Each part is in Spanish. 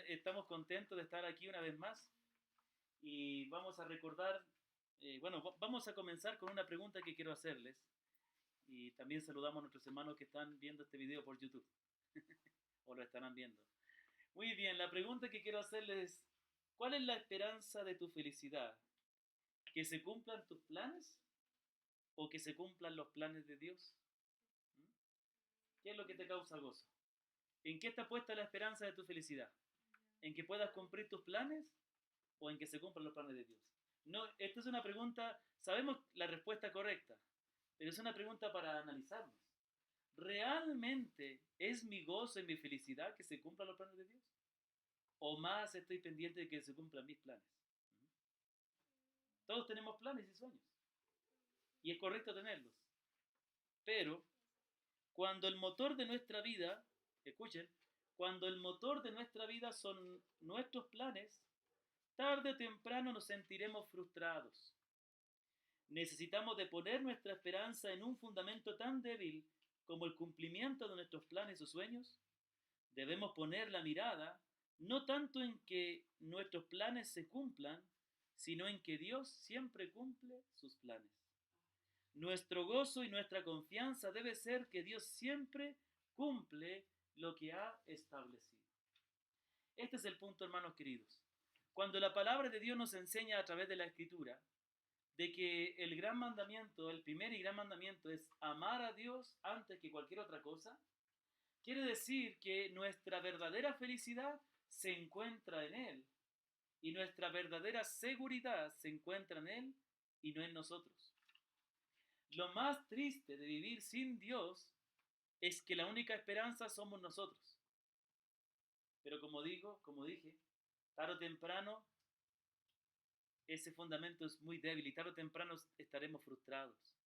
Estamos contentos de estar aquí una vez más y vamos a recordar, vamos a comenzar con una pregunta que quiero hacerles y también saludamos a nuestros hermanos que están viendo este video por YouTube o lo estarán viendo. Muy bien, la pregunta que quiero hacerles es, ¿cuál es la esperanza de tu felicidad? ¿Que se cumplan tus planes o que se cumplan los planes de Dios? ¿Mm? ¿Qué es lo que te causa gozo? ¿En qué está puesta la esperanza de tu felicidad? ¿En que puedas cumplir tus planes o en que se cumplan los planes de Dios? No, esta es una pregunta, sabemos la respuesta correcta, pero es una pregunta para analizarnos. ¿Realmente es mi gozo y mi felicidad que se cumplan los planes de Dios? ¿O más estoy pendiente de que se cumplan mis planes? Todos tenemos planes y sueños, y es correcto tenerlos, pero cuando el motor de nuestra vida, escuchen, cuando el motor de nuestra vida son nuestros planes, tarde o temprano nos sentiremos frustrados. Necesitamos de poner nuestra esperanza en un fundamento tan débil como el cumplimiento de nuestros planes o sueños. Debemos poner la mirada no tanto en que nuestros planes se cumplan, sino en que Dios siempre cumple sus planes. Nuestro gozo y nuestra confianza debe ser que Dios siempre cumple lo que ha establecido. Este es el punto, hermanos queridos. Cuando la palabra de Dios nos enseña a través de la Escritura de que el gran mandamiento, el primer y gran mandamiento es amar a Dios antes que cualquier otra cosa, quiere decir que nuestra verdadera felicidad se encuentra en Él y nuestra verdadera seguridad se encuentra en Él y no en nosotros. Lo más triste de vivir sin Dios es que la única esperanza somos nosotros. Pero como dije, tarde o temprano ese fundamento es muy débil y tarde o temprano estaremos frustrados.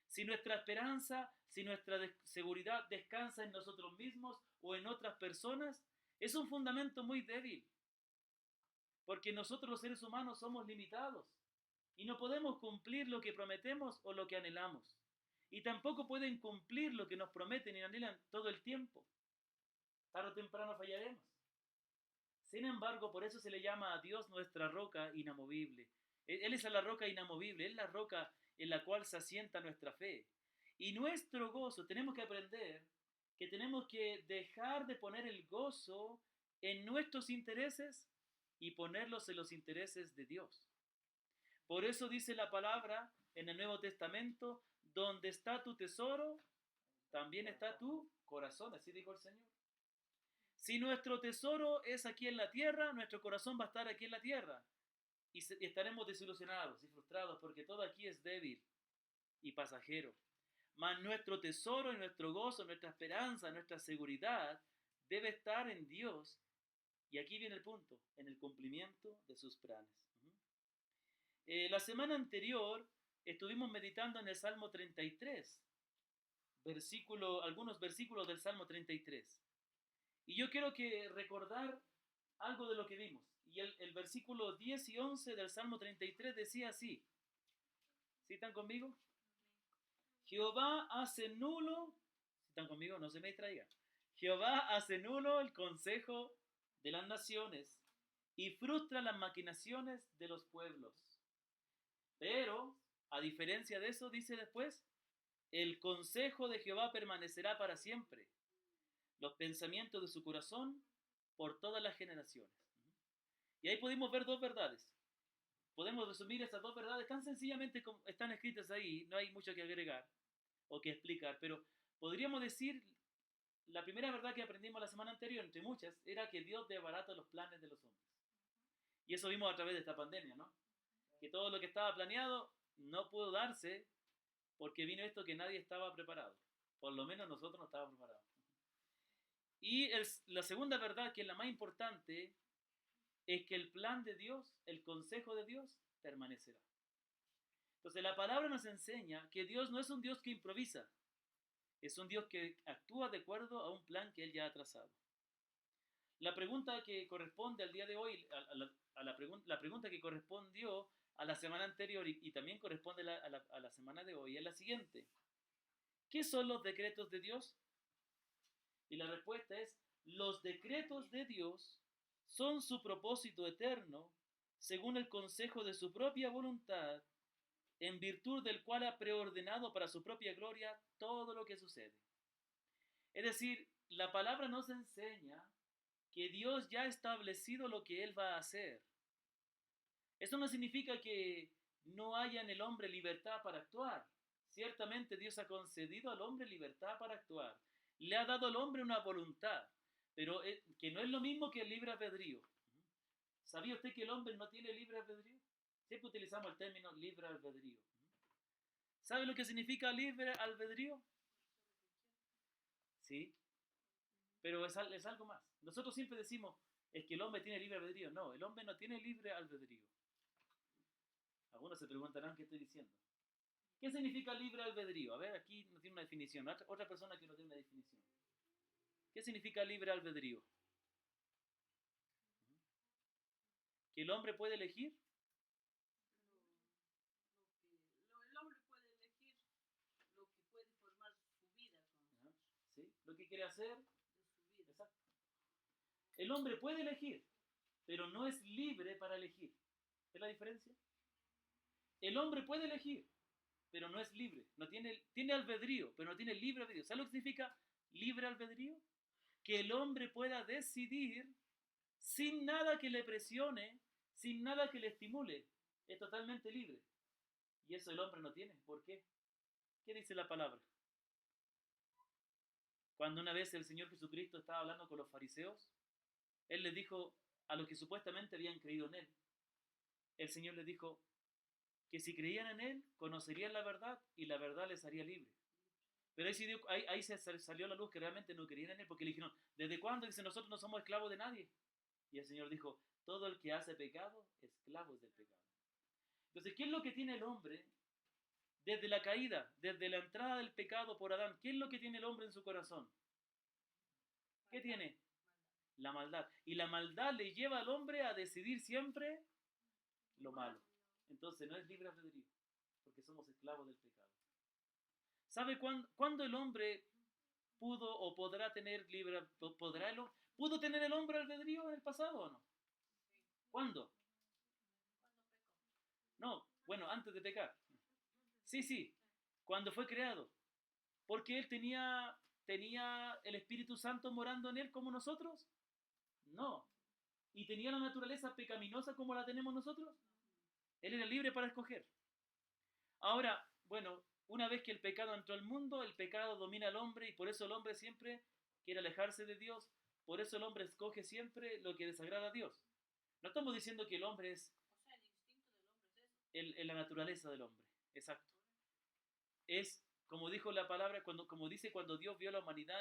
Si nuestra esperanza, si nuestra seguridad descansa en nosotros mismos o en otras personas, es un fundamento muy débil, porque nosotros los seres humanos somos limitados y no podemos cumplir lo que prometemos o lo que anhelamos. Y tampoco pueden cumplir lo que nos prometen y anhelan todo el tiempo. Tarde o temprano fallaremos. Sin embargo, por eso se le llama a Dios nuestra roca inamovible. Él es la roca inamovible, Él es la roca en la cual se asienta nuestra fe. Y nuestro gozo, tenemos que aprender que tenemos que dejar de poner el gozo en nuestros intereses y ponerlos en los intereses de Dios. Por eso dice la palabra en el Nuevo Testamento, donde está tu tesoro, también está tu corazón, así dijo el Señor. Si nuestro tesoro es aquí en la tierra, nuestro corazón va a estar aquí en la tierra. Y estaremos desilusionados y frustrados porque todo aquí es débil y pasajero. Mas nuestro tesoro y nuestro gozo, nuestra esperanza, nuestra seguridad debe estar en Dios. Y aquí viene el punto, en el cumplimiento de sus planes. La semana anterior estuvimos meditando en el Salmo 33, algunos versículos del Salmo 33. Y yo quiero que recordar algo de lo que vimos. Y el versículo 10 y 11 del Salmo 33 decía así. ¿Sí están conmigo? Jehová hace nulo, ¿sí están conmigo? No se me distraigan. Jehová hace nulo el consejo de las naciones y frustra las maquinaciones de los pueblos. Pero, a diferencia de eso, dice después, el consejo de Jehová permanecerá para siempre, los pensamientos de su corazón por todas las generaciones. Y ahí pudimos ver dos verdades. Podemos resumir esas dos verdades tan sencillamente como están escritas ahí, no hay mucho que agregar o que explicar, pero podríamos decir, la primera verdad que aprendimos la semana anterior, entre muchas, era que Dios desbarata los planes de los hombres. Y eso vimos a través de esta pandemia, ¿no? Que todo lo que estaba planeado no pudo darse porque vino esto que nadie estaba preparado. Por lo menos nosotros no estábamos preparados. Y la segunda verdad, que es la más importante, es que el plan de Dios, el consejo de Dios, permanecerá. Entonces la palabra nos enseña que Dios no es un Dios que improvisa, es un Dios que actúa de acuerdo a un plan que Él ya ha trazado. La pregunta que corresponde al día de hoy, la pregunta que correspondió a la semana anterior y también corresponde a la semana de hoy es la siguiente. ¿Qué son los decretos de Dios? Y la respuesta es, los decretos de Dios son su propósito eterno, según el consejo de su propia voluntad, en virtud del cual ha preordenado para su propia gloria todo lo que sucede. Es decir, la palabra nos enseña que Dios ya ha establecido lo que Él va a hacer. Eso no significa que no haya en el hombre libertad para actuar. Ciertamente Dios ha concedido al hombre libertad para actuar. Le ha dado al hombre una voluntad, pero que no es lo mismo que el libre albedrío. ¿Sabía usted que el hombre no tiene libre albedrío? Siempre utilizamos el término libre albedrío. ¿Sabe lo que significa libre albedrío? Sí, pero es algo más. Nosotros siempre decimos, es que el hombre tiene libre albedrío. No, el hombre no tiene libre albedrío. Algunos se preguntarán qué estoy diciendo. ¿Qué significa libre albedrío? A ver, aquí no tiene una definición. Otra persona que no tiene una definición. ¿Qué significa libre albedrío? ¿Que el hombre puede elegir? El hombre puede elegir lo que puede formar su vida con ¿Sí? Lo que quiere hacer. de su vida. Exacto. El hombre puede elegir, pero no es libre para elegir. ¿Es la diferencia? El hombre puede elegir, pero no es libre. No tiene albedrío, pero no tiene libre albedrío. ¿Sabes lo que significa libre albedrío? Que el hombre pueda decidir sin nada que le presione, sin nada que le estimule. Es totalmente libre. Y eso el hombre no tiene. ¿Por qué? ¿Qué dice la palabra? Cuando una vez el Señor Jesucristo estaba hablando con los fariseos, Él les dijo a los que supuestamente habían creído en Él, el Señor les dijo que si creían en Él, conocerían la verdad y la verdad les haría libre. Pero ahí se salió a la luz que realmente no creían en Él, porque le dijeron, ¿desde cuándo? Dice, nosotros no somos esclavos de nadie. Y el Señor dijo, todo el que hace pecado, esclavo es del pecado. Entonces, ¿qué es lo que tiene el hombre desde la caída, desde la entrada del pecado por Adán? ¿Qué es lo que tiene el hombre en su corazón? ¿Qué tiene? La maldad. Y la maldad le lleva al hombre a decidir siempre lo malo. Entonces no es libre albedrío, porque somos esclavos del pecado. ¿Sabe cuándo el hombre pudo o podrá tener libre, pudo tener el hombre albedrío en el pasado o no? ¿Cuándo? No, bueno, antes de pecar. Sí, sí, cuando fue creado. Porque él tenía el Espíritu Santo morando en él como nosotros. No. ¿Y tenía la naturaleza pecaminosa como la tenemos nosotros? Él era libre para escoger. Ahora, bueno, una vez que el pecado entró al mundo, el pecado domina al hombre y por eso el hombre siempre quiere alejarse de Dios, por eso el hombre escoge siempre lo que desagrada a Dios. No estamos diciendo que el hombre es O sea, el instinto del hombre es eso. la naturaleza del hombre, exacto. Es, como dijo la palabra, como dice cuando Dios vio a la humanidad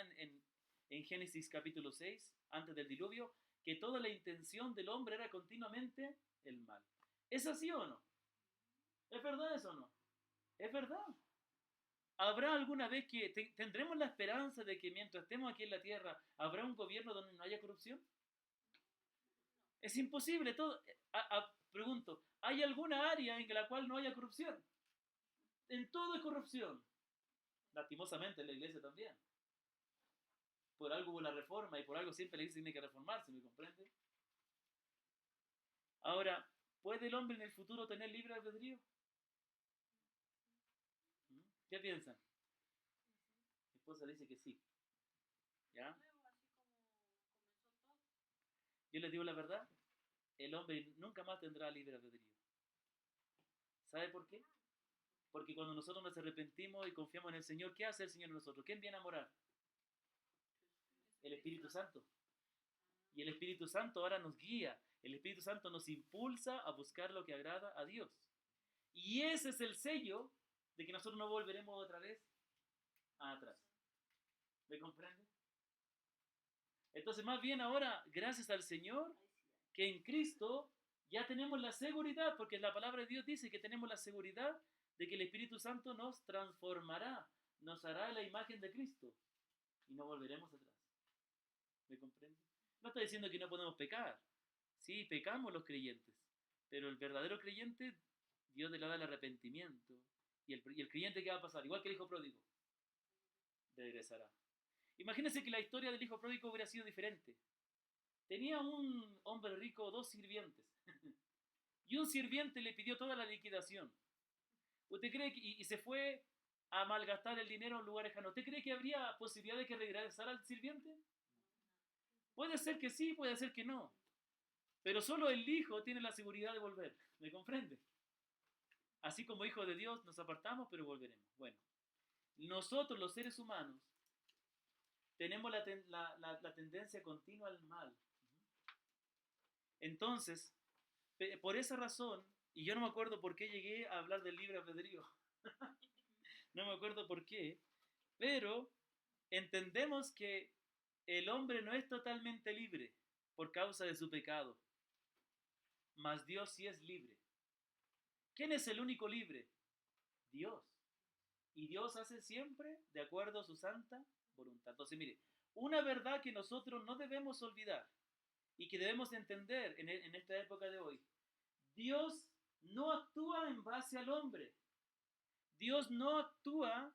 en Génesis capítulo 6, antes del diluvio, que toda la intención del hombre era continuamente el mal. ¿Es así o no? ¿Es verdad eso o no? Es verdad. ¿Habrá alguna vez que tendremos la esperanza de que mientras estemos aquí en la tierra habrá un gobierno donde no haya corrupción? Es imposible. Pregunto, ¿hay alguna área en la cual no haya corrupción? En todo es corrupción. Lastimosamente en la iglesia también. Por algo hubo la reforma y por algo siempre la iglesia tiene que reformarse, ¿me comprende? Ahora, ¿puede el hombre en el futuro tener libre albedrío? ¿Mm? ¿Qué piensan? Mi esposa dice que sí. ¿Ya? Nuevo, así como comenzó todo. Yo les digo la verdad, el hombre nunca más tendrá libre albedrío. ¿Sabe por qué? Porque cuando nosotros nos arrepentimos y confiamos en el Señor, ¿qué hace el Señor en nosotros? ¿Quién viene a morar? El Espíritu Santo. Y el Espíritu Santo ahora nos guía. El Espíritu Santo nos impulsa a buscar lo que agrada a Dios. Y ese es el sello de que nosotros no volveremos otra vez atrás. ¿Me comprende? Entonces, más bien ahora, gracias al Señor, que en Cristo ya tenemos la seguridad, porque la palabra de Dios dice que tenemos la seguridad de que el Espíritu Santo nos transformará, nos hará la imagen de Cristo y no volveremos atrás. ¿Me comprende? No está diciendo que no podemos pecar. Sí, pecamos los creyentes, pero el verdadero creyente, Dios le da el arrepentimiento. Y el creyente, ¿qué va a pasar? Igual que el hijo pródigo, regresará. Imagínense que la historia del hijo pródigo hubiera sido diferente. Tenía un hombre rico 2 sirvientes. Y un sirviente le pidió toda la liquidación. ¿Usted cree que, y se fue a malgastar el dinero en un lugar lejano? ¿Usted cree que habría posibilidad de que regresara al sirviente? Puede ser que sí, puede ser que no. Pero solo el hijo tiene la seguridad de volver. ¿Me comprende? Así como hijo de Dios nos apartamos, pero volveremos. Bueno, nosotros los seres humanos tenemos la tendencia continua al mal. Entonces, por esa razón, y yo no me acuerdo por qué llegué a hablar del libre albedrío, no me acuerdo por qué, pero entendemos que el hombre no es totalmente libre por causa de su pecado, mas Dios sí es libre. ¿Quién es el único libre? Dios. Y Dios hace siempre de acuerdo a su santa voluntad. Entonces, mire, una verdad que nosotros no debemos olvidar y que debemos entender en esta época de hoy. Dios no actúa en base al hombre. Dios no actúa,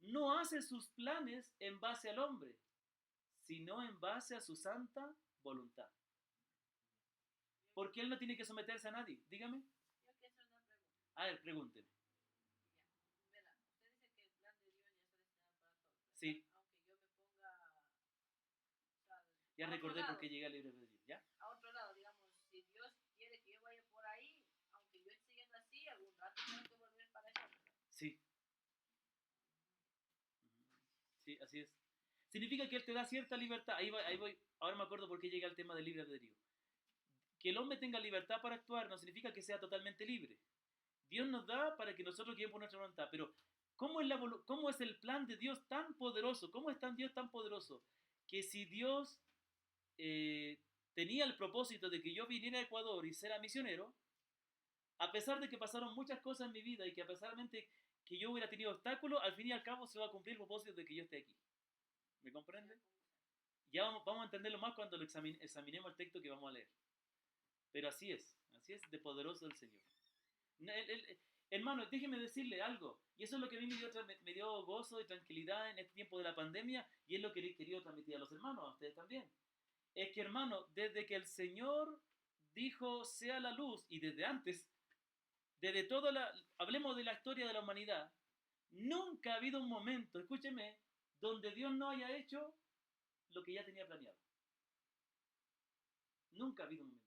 no hace sus planes en base al hombre, sino en base a su santa voluntad. Porque Él no tiene que someterse a nadie. Dígame. Yo quiero hacer una pregunta. A ver, pregúnteme. Ya, verá, usted dice que el plan de Dios ya está destinado para todos, ¿verdad? Sí, Aunque yo me ponga, o sea, ya a otro recordé por lado, qué llegué al libre albedrío. ¿Ya? a otro lado, digamos, si Dios quiere que yo vaya por ahí, aunque yo esté siguiendo así, algún rato tengo que volver para eso, ¿verdad? Sí. Sí, así es. Significa que Él te da cierta libertad. Ahí voy. Ahora me acuerdo por qué llegué al tema del libre albedrío. Que el hombre tenga libertad para actuar no significa que sea totalmente libre. Dios nos da para que nosotros guiemos por nuestra voluntad, pero ¿cómo es el plan de Dios tan poderoso? ¿Cómo es Dios tan poderoso? Que si Dios eh, tenía el propósito de que yo viniera a Ecuador y sea misionero, a pesar de que pasaron muchas cosas en mi vida y que a pesar de que yo hubiera tenido obstáculos, al fin y al cabo se va a cumplir el propósito de que yo esté aquí. ¿Me comprende? Ya vamos a entenderlo más cuando examinemos el texto que vamos a leer. Pero así es de poderoso el Señor. Hermano, déjeme decirle algo, y eso es lo que a mí me dio gozo y tranquilidad en este tiempo de la pandemia, y es lo que he querido transmitir a los hermanos, a ustedes también. Es que, hermano, desde que el Señor dijo sea la luz, y desde antes, hablemos de la historia de la humanidad, nunca ha habido un momento, escúcheme, donde Dios no haya hecho lo que ya tenía planeado. Nunca ha habido un momento.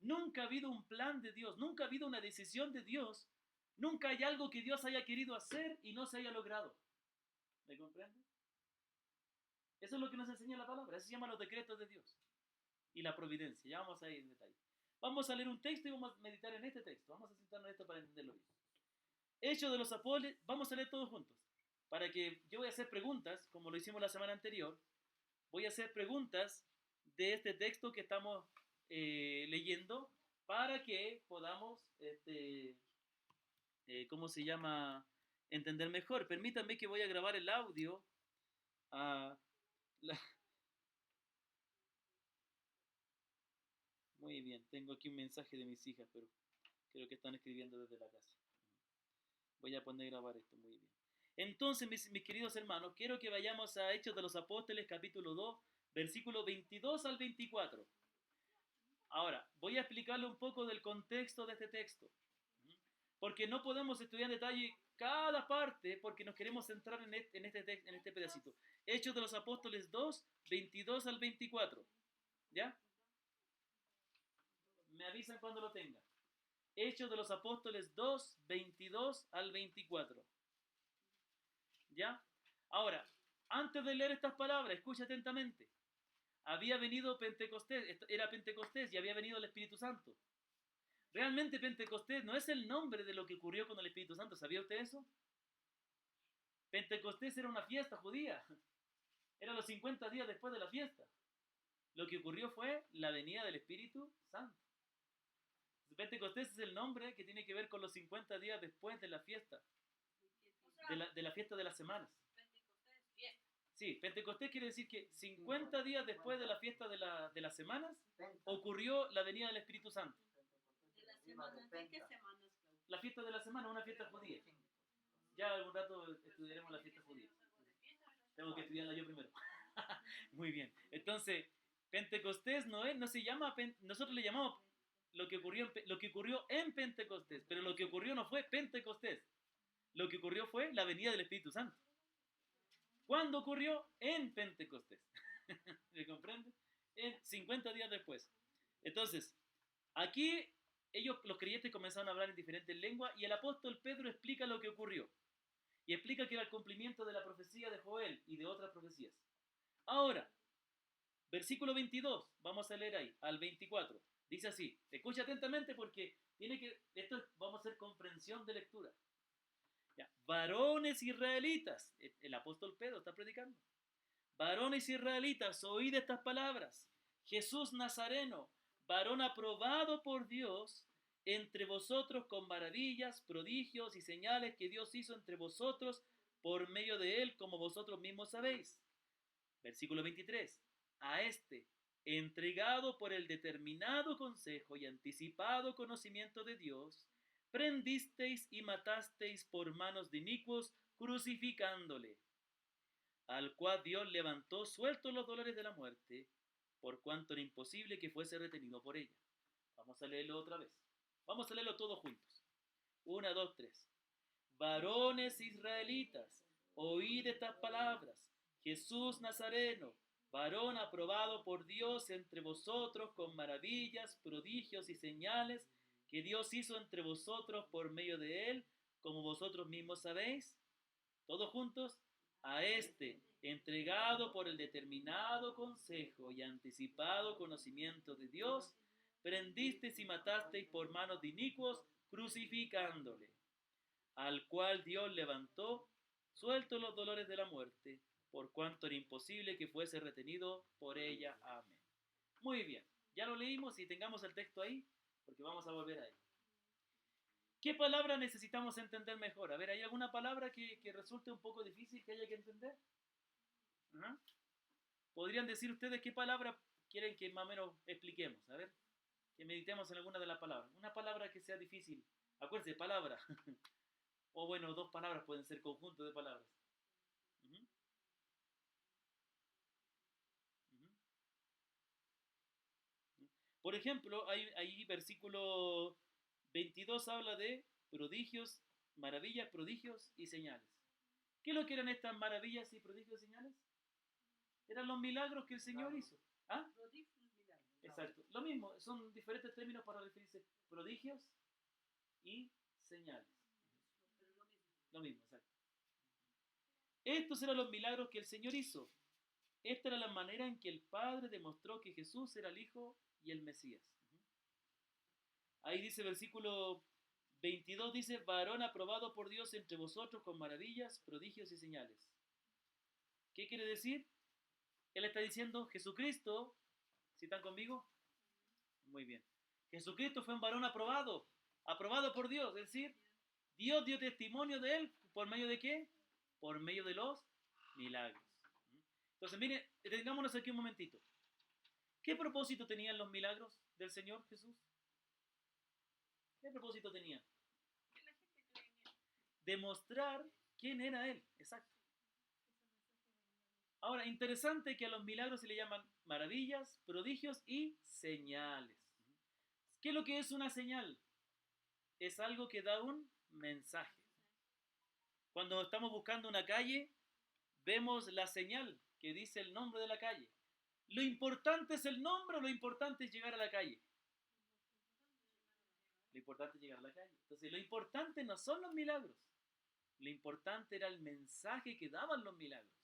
Nunca ha habido un plan de Dios, nunca ha habido una decisión de Dios, nunca hay algo que Dios haya querido hacer y no se haya logrado. ¿Me comprende? Eso es lo que nos enseña la palabra, eso se llama los decretos de Dios y la providencia. Ya vamos a ir en detalle. Vamos a leer un texto y vamos a meditar en este texto. Vamos a sentarnos en esto para entenderlo bien. Hechos de los Apóstoles, vamos a leer todos juntos. Para que yo voy a hacer preguntas, como lo hicimos la semana anterior. Voy a hacer preguntas de este texto que estamos leyendo para que podamos, ¿cómo se llama? Entender mejor. Permítanme que voy a grabar el audio a la... Muy bien, tengo aquí un mensaje de mis hijas, pero creo que están escribiendo desde la casa. Voy a poner a grabar esto, muy bien. Entonces, mis queridos hermanos, quiero que vayamos a Hechos de los Apóstoles, capítulo 2, versículo 22 al 24. Ahora, voy a explicarle un poco del contexto de este texto, porque no podemos estudiar en detalle cada parte, porque nos queremos centrar en este pedacito. Hechos de los Apóstoles 2, 22 al 24. ¿Ya? Me avisan cuando lo tengan. Hechos de los Apóstoles 2, 22 al 24. ¿Ya? Ahora, antes de leer estas palabras, escucha atentamente. Había venido Pentecostés, era Pentecostés y había venido el Espíritu Santo. Realmente Pentecostés no es el nombre de lo que ocurrió con el Espíritu Santo. ¿Sabía usted eso? Pentecostés era una fiesta judía. Era los 50 días después de la fiesta. Lo que ocurrió fue la venida del Espíritu Santo. Pentecostés es el nombre que tiene que ver con los 50 días después de la fiesta. De la fiesta de las semanas. Pentecostés, fiesta. Sí, Pentecostés quiere decir que 50 días después de la fiesta de las semanas ocurrió la venida del Espíritu Santo. ¿De las semanas? ¿De qué semanas, Claudio? La fiesta de la semana es una fiesta judía. Ya algún rato estudiaremos la fiesta judía. Tengo que estudiarla yo primero. Muy bien. Entonces, Pentecostés no se llama, nosotros le llamamos lo que ocurrió en Pentecostés, pero lo que ocurrió no fue Pentecostés. Lo que ocurrió fue la venida del Espíritu Santo. ¿Cuándo ocurrió? En Pentecostés. ¿Me comprende? 50 días después. Entonces, aquí ellos, los creyentes, comenzaron a hablar en diferentes lenguas y el apóstol Pedro explica lo que ocurrió. Y explica que era el cumplimiento de la profecía de Joel y de otras profecías. Ahora, versículo 22, vamos a leer ahí, al 24. Dice así, escucha atentamente porque vamos a hacer comprensión de lectura. Ya, varones israelitas, el apóstol Pedro está predicando. Varones israelitas, oíd estas palabras. Jesús Nazareno, varón aprobado por Dios entre vosotros con maravillas, prodigios y señales que Dios hizo entre vosotros por medio de él, como vosotros mismos sabéis. Versículo 23. A este, entregado por el determinado consejo y anticipado conocimiento de Dios, prendisteis y matasteis por manos de inicuos, crucificándole, al cual Dios levantó sueltos los dolores de la muerte, por cuanto era imposible que fuese retenido por ella. Vamos a leerlo otra vez. Vamos a leerlo todos juntos. 1, 2, 3. Varones israelitas, oíd estas palabras. Jesús Nazareno, varón aprobado por Dios entre vosotros con maravillas, prodigios y señales que Dios hizo entre vosotros por medio de él, como vosotros mismos sabéis. Todos juntos. A este, entregado por el determinado consejo y anticipado conocimiento de Dios, prendisteis y matasteis por manos de inicuos, crucificándole, al cual Dios levantó, sueltos los dolores de la muerte, por cuanto era imposible que fuese retenido por ella. Amén. Muy bien, ya lo leímos y tengamos el texto ahí, porque vamos a volver ahí. ¿Qué palabra necesitamos entender mejor? A ver, ¿hay alguna palabra que resulte un poco difícil que haya que entender? ¿Ah? ¿Podrían decir ustedes qué palabra quieren que más o menos expliquemos? A ver, que meditemos en alguna de las palabras. Una palabra que sea difícil. Acuérdense, palabra. O bueno, dos palabras pueden ser conjuntos de palabras. Uh -huh. Uh -huh. Por ejemplo, ahí versículo 22 habla de prodigios, maravillas, prodigios y señales. ¿Qué es lo que eran estas maravillas y prodigios y señales? Eran los milagros que el Señor hizo. ¿Ah? Exacto. Lo mismo, son diferentes términos para referirse prodigios y señales. Lo mismo, exacto. Estos eran los milagros que el Señor hizo. Esta era la manera en que el Padre demostró que Jesús era el Hijo y el Mesías. Ahí dice versículo 22, dice, varón aprobado por Dios entre vosotros con maravillas, prodigios y señales. ¿Qué quiere decir? Él está diciendo, Jesucristo, ¿sí están conmigo? Muy bien. Jesucristo fue un varón aprobado por Dios, es decir, Dios dio testimonio de él, ¿por medio de qué? Por medio de los milagros. Entonces, miren, detengámonos aquí un momentito. ¿Qué propósito tenían los milagros del Señor Jesús? ¿Qué propósito tenían? Demostrar quién era Él, exacto. Ahora, interesante que a los milagros se le llaman maravillas, prodigios y señales. ¿Qué es lo que es una señal? Es algo que da un mensaje. Cuando estamos buscando una calle, vemos la señal que dice el nombre de la calle. ¿Lo importante es el nombre o lo importante es llegar a la calle? Lo importante es llegar a la calle. Entonces, lo importante no son los milagros. Lo importante era el mensaje que daban los milagros.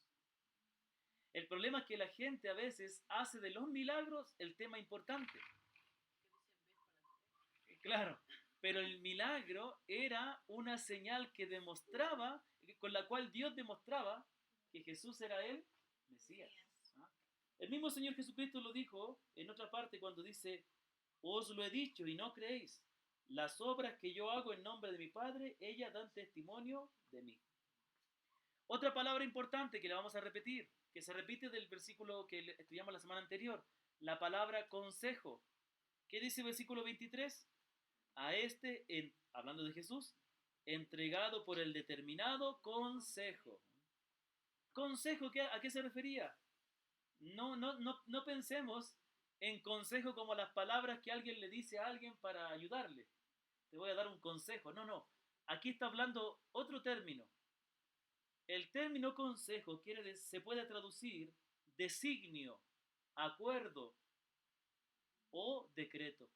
El problema es que la gente a veces hace de los milagros el tema importante. Claro, pero el milagro era una señal que demostraba, con la cual Dios demostraba que Jesús era el Mesías. ¿Ah? El mismo Señor Jesucristo lo dijo en otra parte cuando dice, os lo he dicho y no creéis. Las obras que yo hago en nombre de mi Padre, ellas dan testimonio de mí. Otra palabra importante que le vamos a repetir, que se repite del versículo que estudiamos la semana anterior, la palabra consejo. ¿Qué dice el versículo 23? A este, hablando de Jesús, entregado por el determinado consejo. ¿Consejo a qué se refería? No pensemos en consejo como las palabras que alguien le dice a alguien para ayudarle. Te voy a dar un consejo. No. Aquí está hablando otro término. El término consejo se puede traducir designio, acuerdo o decreto.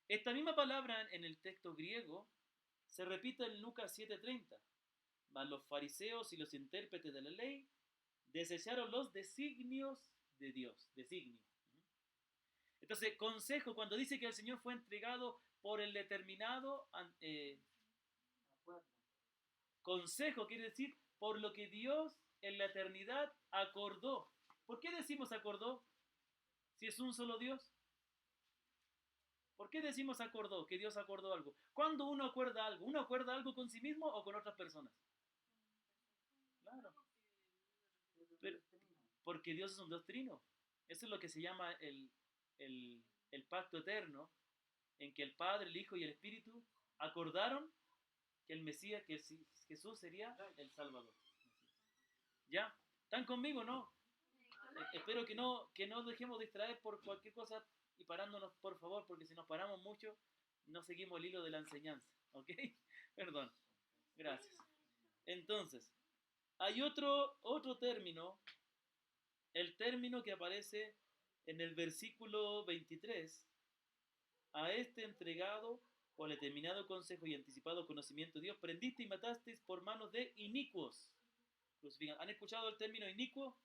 Esta misma palabra en el texto griego se repite en Lucas 7:30. Mas los fariseos y los intérpretes de la ley desecharon los designios de Dios. Designio. Entonces, consejo, cuando dice que el Señor fue entregado por el determinado consejo, quiere decir por lo que Dios en la eternidad acordó. ¿Por qué decimos acordó si es un solo Dios? ¿Por qué decimos acordó, que Dios acordó algo? ¿Cuándo uno acuerda algo? ¿Uno acuerda algo con sí mismo o con otras personas? Claro. Pero, porque Dios es un Dios trino. Eso es lo que se llama el pacto eterno, en que el Padre, el Hijo y el Espíritu acordaron que el Mesías, que Jesús sería el Salvador. ¿Ya? ¿Están conmigo, no? Espero que no dejemos distraer por cualquier cosa y parándonos, por favor, porque si nos paramos mucho, no seguimos el hilo de la enseñanza. ¿Ok? Perdón. Gracias. Entonces, hay otro término, el término que aparece en el versículo 23. A este entregado o al determinado consejo y anticipado conocimiento de Dios, prendiste y matasteis por manos de inicuos. ¿Han escuchado el término inicuo?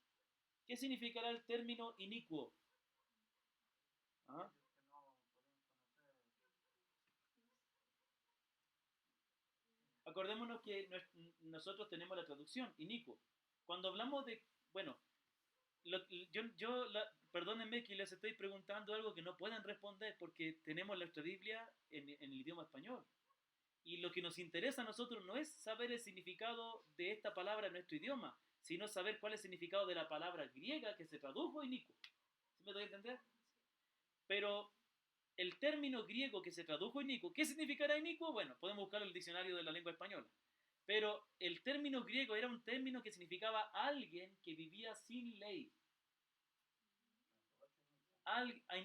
¿Qué significará el término inicuo? ¿Ah? Acordémonos que nosotros tenemos la traducción, inicuo. Cuando hablamos de, bueno, perdónenme que les estoy preguntando algo que no pueden responder porque tenemos nuestra Biblia en el idioma español. Y lo que nos interesa a nosotros no es saber el significado de esta palabra en nuestro idioma, sino saber cuál es el significado de la palabra griega que se tradujo inicuo. ¿Sí me doy a entender? Pero el término griego que se tradujo inicuo, ¿qué significará inicuo? Bueno, podemos buscarlo en el diccionario de la lengua española. Pero el término griego era un término que significaba alguien que vivía sin ley.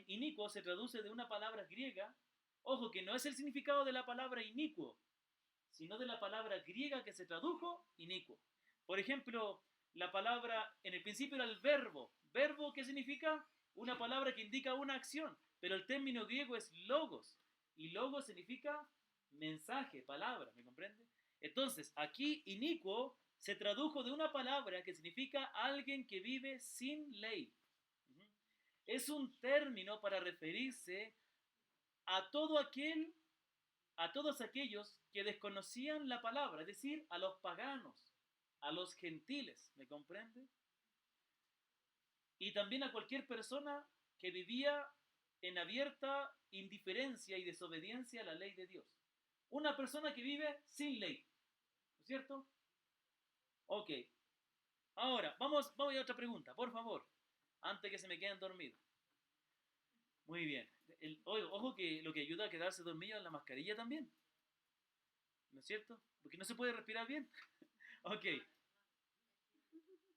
Inicuo se traduce de una palabra griega, ojo que no es el significado de la palabra inicuo, sino de la palabra griega que se tradujo inicuo. Por ejemplo, la palabra, en el principio era el verbo. ¿Verbo qué significa? Una palabra que indica una acción, pero el término griego es logos, y logos significa mensaje, palabra, ¿me comprende? Entonces, aquí inicuo se tradujo de una palabra que significa alguien que vive sin ley. Es un término para referirse a todo aquel a todos aquellos que desconocían la palabra, es decir, a los paganos, a los gentiles, ¿me comprende? Y también a cualquier persona que vivía en abierta indiferencia y desobediencia a la ley de Dios. Una persona que vive sin ley, ¿no es cierto? Ok. Ahora, vamos a otra pregunta, por favor, antes que se me queden dormidos. Muy bien. Ojo que lo que ayuda a quedarse dormido es la mascarilla también. ¿No es cierto? Porque no se puede respirar bien. Ok.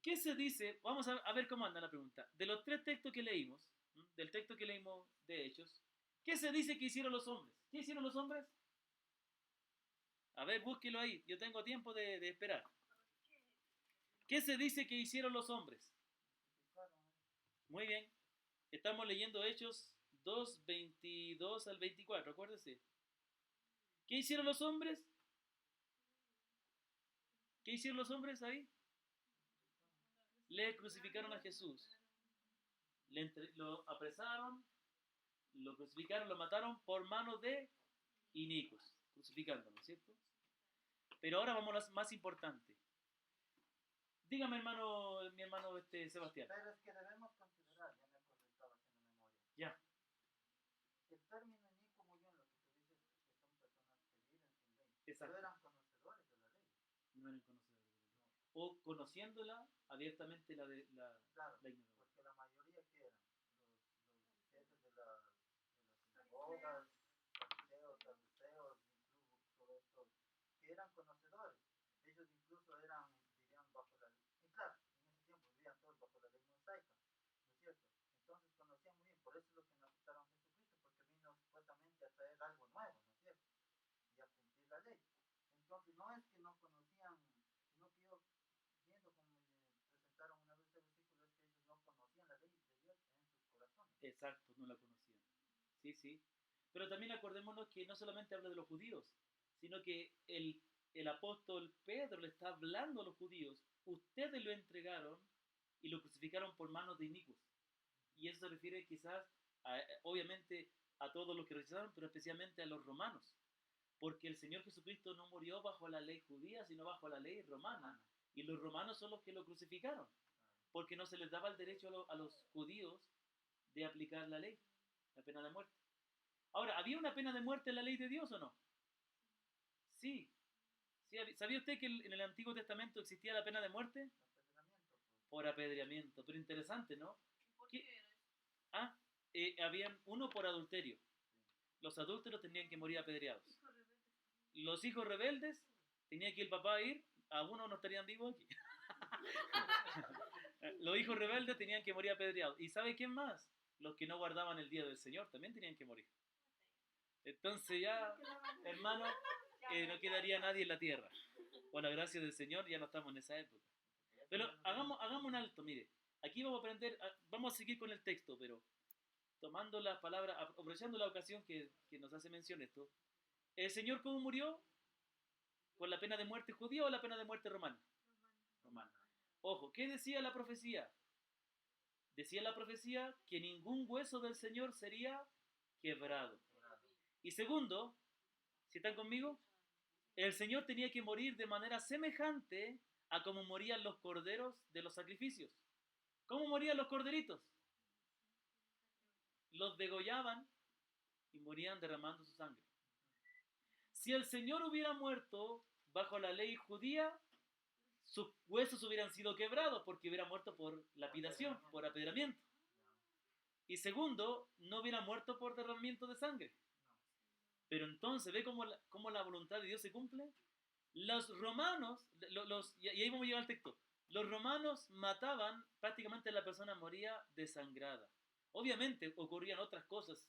¿Qué se dice? Vamos a ver cómo anda la pregunta. De los tres textos que leímos, del texto que leímos de Hechos, ¿qué se dice que hicieron los hombres? ¿Qué hicieron los hombres? A ver, búsquelo ahí. Yo tengo tiempo de esperar. ¿Qué se dice que hicieron los hombres? Muy bien. Estamos leyendo Hechos 2, 22 al 24, acuérdese. ¿Qué hicieron los hombres? ¿Qué hicieron los hombres ahí? Le crucificaron a Jesús. Lo apresaron, lo crucificaron, lo mataron por manos de inicuos, crucificándolo, ¿cierto? Pero ahora vamos a lo más importante. Dígame, mi hermano Sebastián. Pero es que debemos considerar, ya me acuerdo, estaba haciendo memoria. Ya. El término inicuo, muy bien, lo que tú dices, que son personas que viven sin ley. Exacto. No eran conocedores de la ley. No eran conocedores de la ley. O conociéndola abiertamente claro, la ignorancia. porque la mayoría que eran los jefes de las sinagogas, fariseos, saduceos, incluso estos, que eran conocedores. Ellos incluso vivían bajo la ley. Y claro, en ese tiempo vivían todos bajo la ley mosaica. por eso es lo que no aceptaron a Jesucristo, porque vino supuestamente a traer algo nuevo, ¿no es cierto? Y a cumplir la ley. Entonces no es que no conocían, sino que yo, viendo como me presentaron una vez el versículo, es que ellos no conocían la ley de Dios en sus corazones. Exacto, no la conocían. Sí, sí. Pero también acordémonos que no solamente habla de los judíos, sino que el apóstol Pedro le está hablando a los judíos. Ustedes lo entregaron y lo crucificaron por manos de inicuos. Y eso se refiere quizás, obviamente, a todos los que rechazaron, pero especialmente a los romanos. Porque el Señor Jesucristo no murió bajo la ley judía, sino bajo la ley romana. Y los romanos son los que lo crucificaron, porque no se les daba el derecho a los judíos de aplicar la ley, la pena de muerte. Ahora, ¿había una pena de muerte en la ley de Dios o no? Sí. Sí, ¿sabía usted que en el Antiguo Testamento existía la pena de muerte? Por apedreamiento. Pero interesante, ¿no? ¿Por ¿Qué? qué era eso? Ah, habían uno por adulterio. Los adúlteros tenían que morir apedreados. Los hijos rebeldes tenía que el papá ir, algunos no estarían vivos aquí. Los hijos rebeldes tenían que morir apedreados. ¿Y sabe quién más? Los que no guardaban el día del Señor también tenían que morir. Entonces ya, hermano, no quedaría nadie en la tierra. Por la gracia del Señor ya no estamos en esa época. Pero hagamos un alto, mire. Aquí vamos a aprender, vamos a seguir con el texto, pero tomando la palabra, aprovechando la ocasión que nos hace mención esto. ¿El Señor cómo murió? ¿Con la pena de muerte judía o la pena de muerte romana? Romana. Ojo, ¿qué decía la profecía? Decía la profecía que ningún hueso del Señor sería quebrado. Y segundo, si están conmigo, el Señor tenía que morir de manera semejante a como morían los corderos de los sacrificios. ¿Cómo morían los corderitos? Los degollaban y morían derramando su sangre. Si el Señor hubiera muerto bajo la ley judía, sus huesos hubieran sido quebrados porque hubiera muerto por lapidación, por apedreamiento. Y segundo, no hubiera muerto por derramamiento de sangre. Pero entonces, ¿ve cómo la voluntad de Dios se cumple? Los romanos, y ahí vamos a llegar al texto, los romanos mataban, prácticamente la persona moría desangrada. Obviamente ocurrían otras cosas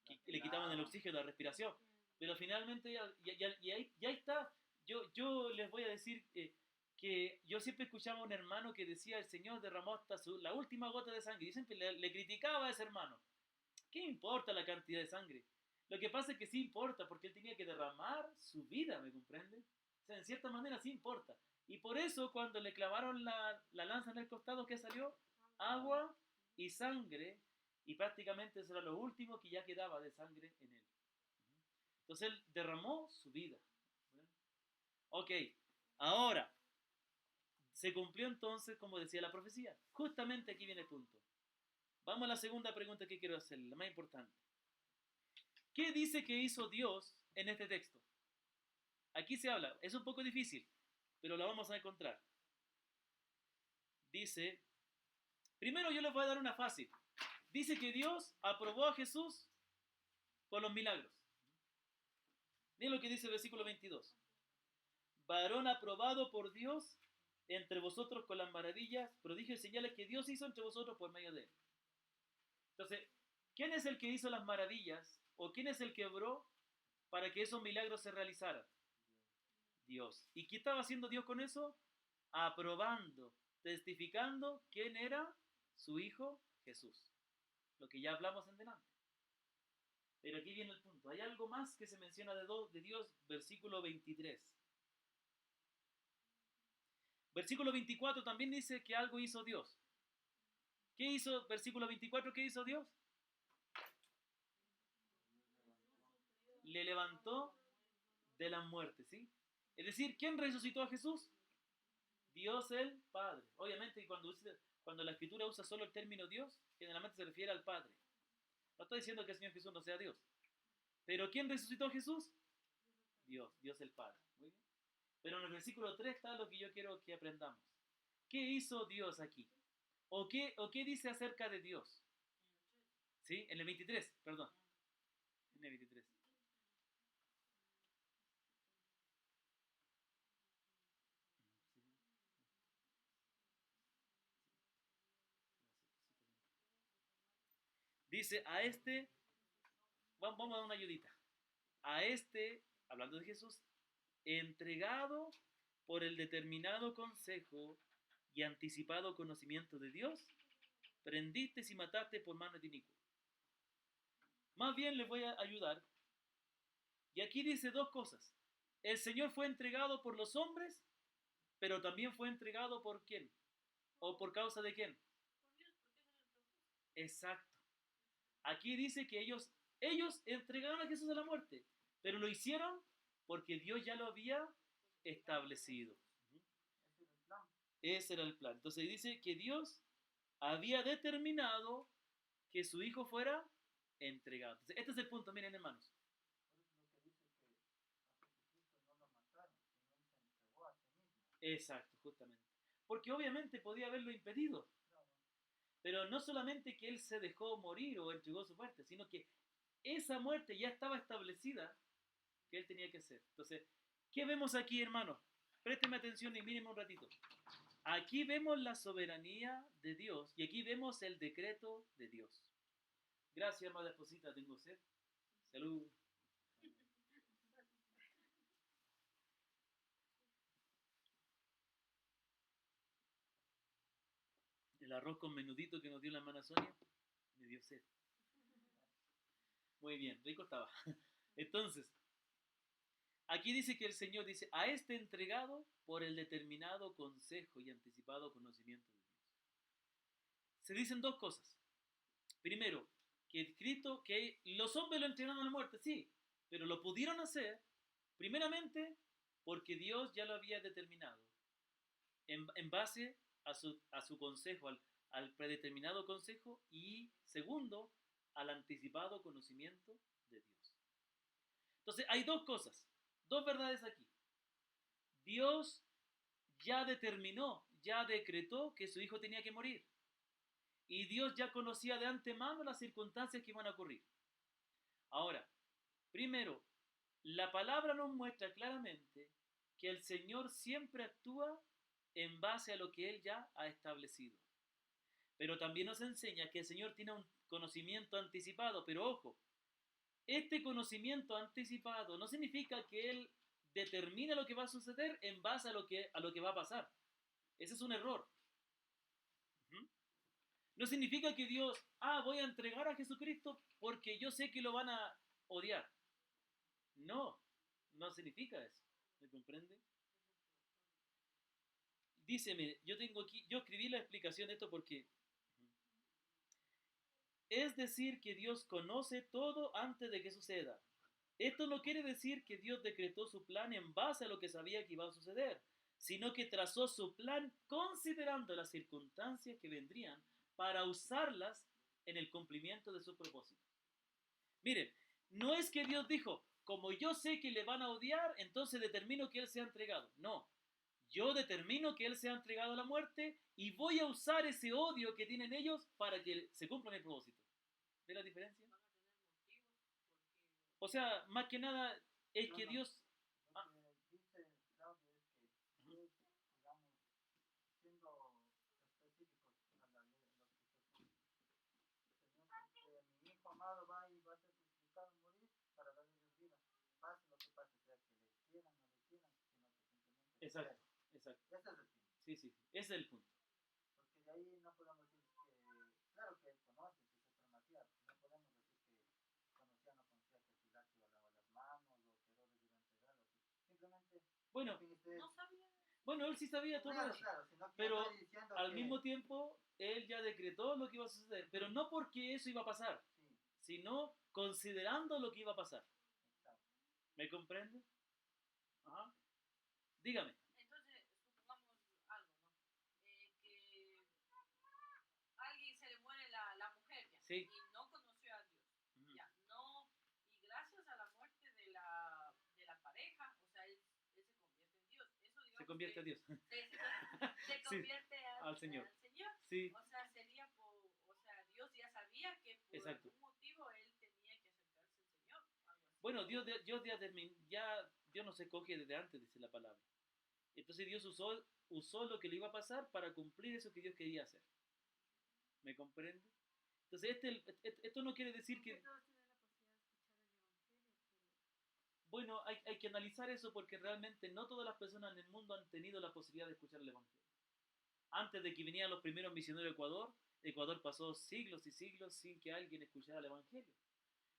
que le quitaban el oxígeno, la respiración, pero finalmente ya está. Yo les voy a decir que yo siempre escuchaba a un hermano que decía: el Señor derramó hasta la última gota de sangre, y siempre le criticaba a ese hermano. ¿Qué importa la cantidad de sangre? Lo que pasa es que sí importa, porque él tenía que derramar su vida, ¿me comprende? O sea, en cierta manera sí importa. Y por eso cuando le clavaron la lanza en el costado, ¿qué salió? Agua y sangre, y prácticamente eso era lo último que ya quedaba de sangre en él. Entonces él derramó su vida. Ok, ahora, se cumplió entonces, como decía la profecía. Justamente aquí viene el punto. Vamos a la segunda pregunta que quiero hacer, la más importante. ¿Qué dice que hizo Dios en este texto? Aquí se habla, es un poco difícil, pero lo vamos a encontrar. Dice, primero yo les voy a dar una fácil. Dice que Dios aprobó a Jesús por los milagros. Miren lo que dice el versículo 22. Varón aprobado por Dios entre vosotros con las maravillas, prodigios y señales que Dios hizo entre vosotros por medio de él. Entonces, ¿quién es el que hizo las maravillas? ¿O quién es el que obró para que esos milagros se realizaran? Dios. ¿Y qué estaba haciendo Dios con eso? Aprobando, testificando quién era su Hijo Jesús. Lo que ya hablamos en delante. Pero aquí viene el punto. Hay algo más que se menciona de Dios, versículo 23. Versículo 24 también dice que algo hizo Dios. ¿Qué hizo? Versículo 24, ¿qué hizo Dios? Le levantó de la muerte, ¿sí? Es decir, ¿quién resucitó a Jesús? Dios el Padre. Obviamente cuando la Escritura usa solo el término Dios, generalmente se refiere al Padre. No estoy diciendo que el Señor Jesús no sea Dios. Pero ¿quién resucitó a Jesús? Dios el Padre. Muy bien. Pero en el versículo 3 está lo que yo quiero que aprendamos. ¿Qué hizo Dios aquí? ¿O qué dice acerca de Dios? ¿Sí? En el 23, perdón. En el 23. Dice, a este, vamos a dar una ayudita. A este, hablando de Jesús, entregado por el determinado consejo y anticipado conocimiento de Dios, prendiste y mataste por mano de inicuo. Más bien les voy a ayudar. Y aquí dice dos cosas. El Señor fue entregado por los hombres, pero también fue entregado por ¿quién? ¿O por causa de quién? Exacto. Aquí dice que ellos entregaron a Jesús a la muerte, pero lo hicieron porque Dios ya lo había establecido. Ese es el plan. Ese era el plan. Entonces dice que Dios había determinado que su hijo fuera entregado. Entonces, este es el punto, miren hermanos. Por eso lo que dice que a Jesucristo no lo mataron, sino Él se entregó a sí mismo. Exacto, justamente. Porque obviamente podía haberlo impedido. Claro. Pero no solamente que él se dejó morir o entregó su muerte, sino que esa muerte ya estaba establecida que él tenía que hacer. Entonces, ¿qué vemos aquí, hermanos? Présteme atención y mírenme un ratito. Aquí vemos la soberanía de Dios y aquí vemos el decreto de Dios. Gracias, amada esposita, tengo sed. Salud. El arroz con menudito que nos dio la hermana Sonia me dio sed. Muy bien, rico estaba. Entonces, aquí dice que el Señor dice, a este entregado por el determinado consejo y anticipado conocimiento de Dios. Se dicen dos cosas. Primero, que Cristo, que los hombres lo entregaron a la muerte, sí, pero lo pudieron hacer, primeramente, porque Dios ya lo había determinado, en base a su consejo, al predeterminado consejo, y segundo, al anticipado conocimiento de Dios. Entonces, hay dos cosas, dos verdades aquí. Dios ya determinó, ya decretó que su hijo tenía que morir. Y Dios ya conocía de antemano las circunstancias que iban a ocurrir. Ahora, primero, la palabra nos muestra claramente que el Señor siempre actúa en base a lo que Él ya ha establecido. Pero también nos enseña que el Señor tiene un conocimiento anticipado, pero ojo, este conocimiento anticipado no significa que Él determina lo que va a suceder en base a lo que va a pasar. Ese es un error. No significa que Dios, voy a entregar a Jesucristo porque yo sé que lo van a odiar. No, no significa eso. ¿Me comprende? Díceme, yo tengo aquí, yo escribí la explicación de esto porque es decir que Dios conoce todo antes de que suceda. Esto no quiere decir que Dios decretó su plan en base a lo que sabía que iba a suceder, sino que trazó su plan considerando las circunstancias que vendrían para usarlas en el cumplimiento de su propósito. Miren, no es que Dios dijo, como yo sé que le van a odiar, entonces determino que Él sea entregado. No, yo determino que Él sea entregado a la muerte y voy a usar ese odio que tienen ellos para que se cumpla mi propósito. ¿Ve la diferencia? O sea, más que nada es que Dios... Lo que dice Claudio es que Dios, digamos, siendo específicos a la ley, lo que Jesús, Señor, mi hijo amado va y va a ser crucificado y morir para darle vida. Pase lo que pase, sea que le quieran o no le quieran, sino que simplemente... Exacto, exacto. Ese es el fin. Sí, sí, ese es el punto. Porque de ahí no podemos decir que, claro que él conoce su supremacía, no podemos decir que conocía o no conocía que Pilato iba a lavar las manos o que Herodes iba a entregarlo. Simplemente, Bueno, No sabía. bueno, él sí sabía todo claro, eso, claro, sino que pero estoy diciendo al que, mismo tiempo él ya decretó lo que iba a suceder, pero no porque eso iba a pasar, sí, sino considerando lo que iba a pasar. exacto. ¿Me comprende? Ajá. Dígame. Entonces, supongamos algo, ¿no? Que alguien se le muere la mujer ya, Sí. y no conoció a Dios, Ujú. ya, no, y gracias a la muerte de la pareja, o sea, él se convierte en Dios. Eso digamos Se convierte a Dios. se Sí, convierte al Señor. Señor. Sí, O sea, sería o sea, Dios ya sabía que por exacto. algún motivo él tenía que acercarse al Señor, algo así. Bueno, Dios no se escoge desde antes, dice la palabra. Entonces Dios usó lo que le iba a pasar para cumplir eso que Dios quería hacer. ¿Me comprende? Entonces, esto no quiere decir Porque que, todos tienen la posibilidad de escuchar el Evangelio, bueno, hay que analizar eso porque realmente no todas las personas en el mundo han tenido la posibilidad de escuchar el Evangelio. Antes de que vinieran los primeros misioneros a Ecuador, Ecuador pasó siglos y siglos sin que alguien escuchara el Evangelio.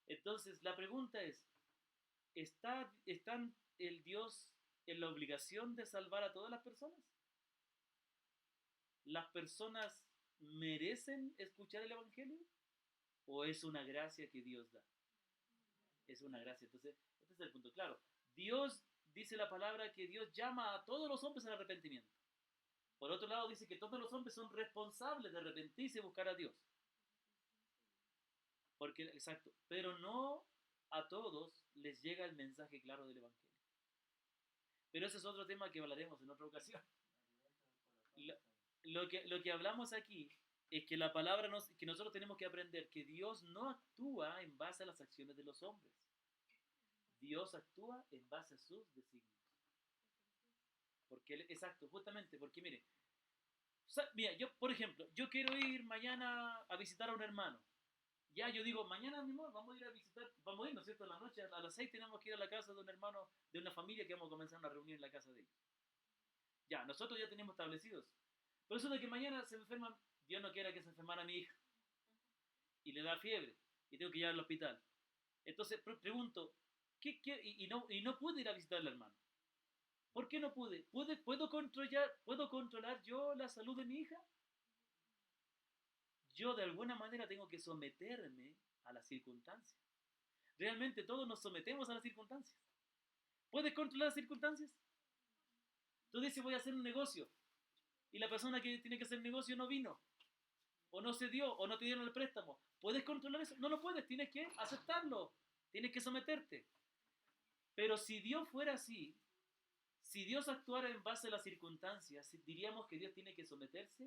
Entonces, la pregunta es, ¿está el Dios en la obligación de salvar a todas las personas? ¿Las personas merecen escuchar el Evangelio? ¿O es una gracia que Dios da? Es una gracia. Entonces, este es el punto. Claro, Dios dice la palabra que Dios llama a todos los hombres al arrepentimiento. Por otro lado, dice que todos los hombres son responsables de arrepentirse y buscar a Dios. Porque, exacto, pero no a todos les llega el mensaje claro del Evangelio. Pero ese es otro tema que hablaremos en otra ocasión. Lo, lo que hablamos aquí es que la palabra que nosotros tenemos que aprender que Dios no actúa en base a las acciones de los hombres. Dios actúa en base a sus designios. Porque exacto, justamente, porque mire, mira, yo, por ejemplo, yo quiero ir mañana a visitar a un hermano. Ya, yo digo, mañana mismo vamos a ir a visitar, vamos a ir, ¿no es cierto? En la noche, a las 6 tenemos que ir a la casa de un hermano, de una familia que vamos a comenzar una reunión en la casa de ellos. Ya, nosotros ya tenemos establecidos. Por eso de que mañana se enferma, Dios no quiera que se enfermara mi hija. Y le da fiebre. Y tengo que llevar al hospital. Entonces, pregunto, y no pude ir a visitar al hermano. ¿Por qué no pude? ¿Puedo controlar yo la salud de mi hija? Yo de alguna manera tengo que someterme a las circunstancias. Realmente todos nos sometemos a las circunstancias. ¿Puedes controlar las circunstancias? Tú dices, voy a hacer un negocio. Y la persona que tiene que hacer el negocio no vino. O no se dio, o no te dieron el préstamo. ¿Puedes controlar eso? No lo puedes, tienes que aceptarlo. Tienes que someterte. Pero si Dios fuera así, si Dios actuara en base a las circunstancias, diríamos que Dios tiene que someterse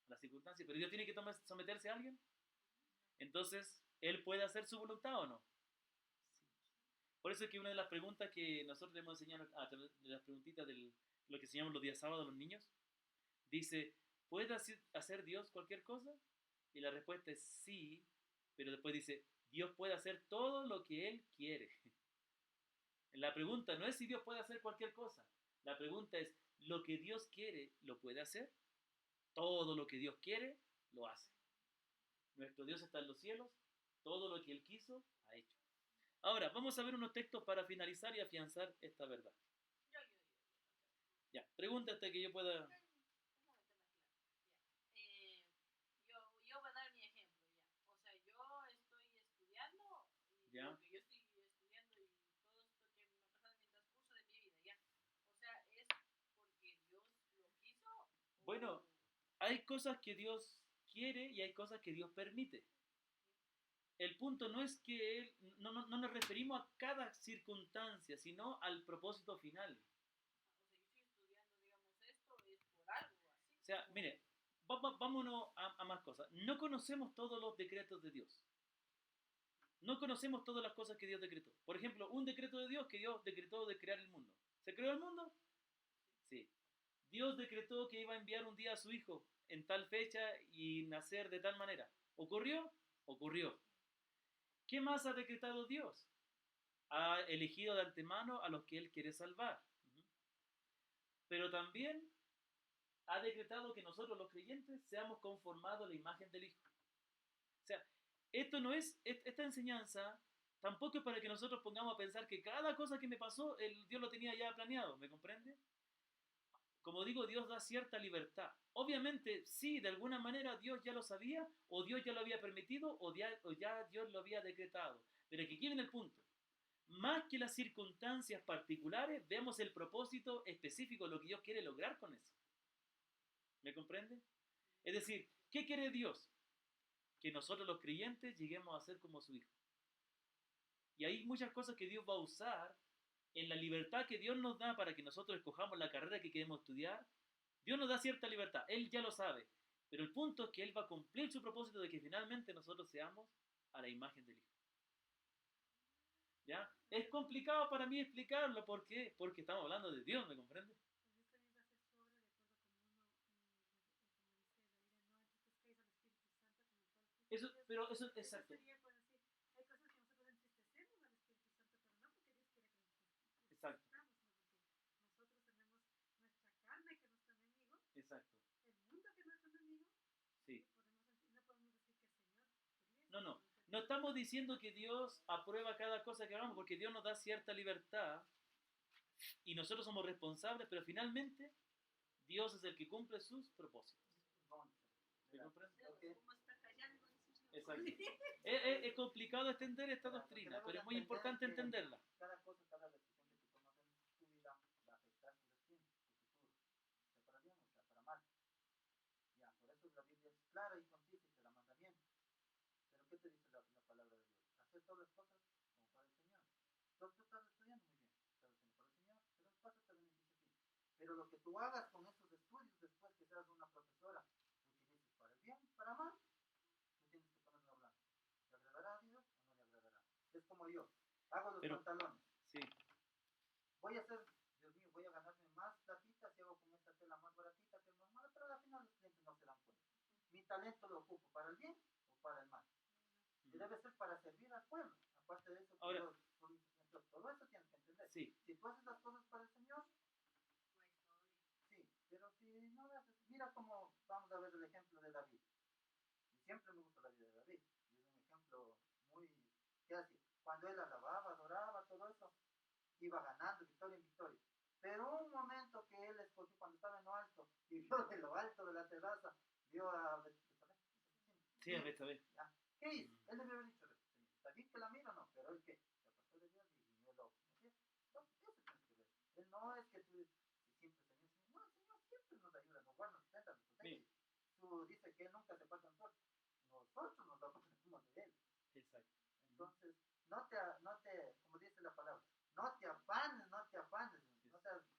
a las circunstancias, pero Dios tiene que someterse a alguien. Entonces, ¿Él puede hacer su voluntad o no? Sí. Por eso es que una de las preguntas que nosotros le hemos enseñado a través de las preguntitas de lo que enseñamos los días sábados a los niños, dice, ¿puede hacer Dios cualquier cosa? Y la respuesta es sí, pero después dice, Dios puede hacer todo lo que Él quiere. La pregunta no es si Dios puede hacer cualquier cosa. La pregunta es, ¿lo que Dios quiere lo puede hacer? Todo lo que Dios quiere, lo hace. Nuestro Dios está en los cielos, todo lo que Él quiso, ha hecho. Ahora, vamos a ver unos textos para finalizar y afianzar esta verdad. Ya, pregúntate que yo pueda... Yo voy a dar mi ejemplo, ya. O sea, yo estoy estudiando y ¿Ya? lo que yo estoy estudiando y todo esto que me ha pasado en el transcurso de mi vida, ya. O sea, ¿es porque Dios lo quiso? Bueno, hay cosas que Dios quiere y hay cosas que Dios permite. El punto no es que no nos referimos a cada circunstancia, sino al propósito final. O sea, yo estoy estudiando, digamos, esto es por algo, así. O sea, mire, vámonos a más cosas. No conocemos todos los decretos de Dios. No conocemos todas las cosas que Dios decretó. Por ejemplo, un decreto de Dios que Dios decretó de crear el mundo. ¿Se creó el mundo? Sí. Dios decretó que iba a enviar un día a su hijo en tal fecha y nacer de tal manera. ¿Ocurrió? Ocurrió. ¿Qué más ha decretado Dios? Ha elegido de antemano a los que Él quiere salvar. Pero también ha decretado que nosotros los creyentes seamos conformados a la imagen del Hijo. O sea, esto no es, esta enseñanza tampoco es para que nosotros pongamos a pensar que cada cosa que me pasó, Dios lo tenía ya planeado, ¿me comprende? Como digo, Dios da cierta libertad. Obviamente, sí, de alguna manera Dios ya lo sabía, o Dios ya lo había permitido, o ya Dios lo había decretado. Pero aquí viene el punto. Más que las circunstancias particulares, vemos el propósito específico, lo que Dios quiere lograr con eso. ¿Me comprende? Es decir, ¿qué quiere Dios? Que nosotros los creyentes lleguemos a ser como su Hijo. Y hay muchas cosas que Dios va a usar en la libertad que Dios nos da para que nosotros escojamos la carrera que queremos estudiar. Dios nos da cierta libertad, Él ya lo sabe. Pero el punto es que Él va a cumplir su propósito de que finalmente nosotros seamos a la imagen del Hijo. ¿Ya? Es complicado para mí explicarlo. ¿Por qué? Porque estamos hablando de Dios, ¿me comprende? Pues Dios también va a ser su obra de acuerdo como uno, como dice la Biblia, no antes pesquéis al Espíritu Santo con el cual Eso, pero eso, Eso exacto, sería por decir, hay cosas que nosotros entristecemos al Espíritu Santo, pero no porque Dios quiere que nos exacto, entristezcamos, sino porque nosotros tenemos nuestra carne que es nuestro enemigo, exacto, el mundo que es nuestro enemigo, sí. y no podemos decir que el Señor quiere No, no, que no estamos diciendo que Dios aprueba cada cosa que hagamos, porque Dios nos da cierta libertad y nosotros somos responsables, pero finalmente Dios es el que cumple sus propósitos. Entonces, ¿Me mira, comprende? lo que, Como está callando, dice el Señor. Exacto. Es complicado entender esta mira, lo que doctrina, debes pero es muy entender es importante que entenderla. cada cosa, cada decisión que tú tomas en tu vida va a afectar tu destino, tu futuro, sea para bien o sea para mal. Ya, por eso la Biblia es clara y concisa y te da mandamientos. Pero ¿qué te dice la palabra de Dios? Hacer todas las cosas como para el Señor. Tú estás estudiando muy bien, estás haciendo para el Señor, pero el paso te beneficia a ti. Pero lo que tú hagas con esos estudios después que seas una profesora, lo utilices para el bien, para mal, tú tienes que ponerlo a hablar. ¿Le agradará a Dios o no le agradará? Es como yo, hago los Pero, pantalones. sí, Voy a hacer, Dios mío, voy a ganarme más platita si hago con esta tela más baratita que el normal, pero al final los clientes no se dan cuenta. Mi talento lo ocupo para el bien o para el mal. Y debe ser para servir al pueblo. Aparte de eso, ahora, Dios, todo eso tienes que entender. sí, Si tú haces las cosas para el Señor, sí, pero si no lo haces, mira cómo vamos a ver el ejemplo de David. Y siempre me gusta la vida de David. Y es un ejemplo muy, ¿qué hacía? Cuando él alababa, adoraba, todo eso, iba ganando victoria en victoria. Pero un momento que él escogió cuando estaba en lo alto y vio de lo alto de la terraza, vio a sí, a ver, a ver. ¿qué hizo? Él debe haber dicho, Señor, ¿está bien que la mira o no? Pero él qué? Se apartó de Dios y vino loco. ¿No es cierto? Eso tienes que ver. Él no es que tú siempre, Señor, Señor. No, el Señor siempre nos ayuda, nos guarda, nos protege, nos protege. Tú dices que él nunca se pasa nosotros. Nosotros nos aprendemos de él. Exacto. Entonces, como dice la palabra, no te afanes, no te así.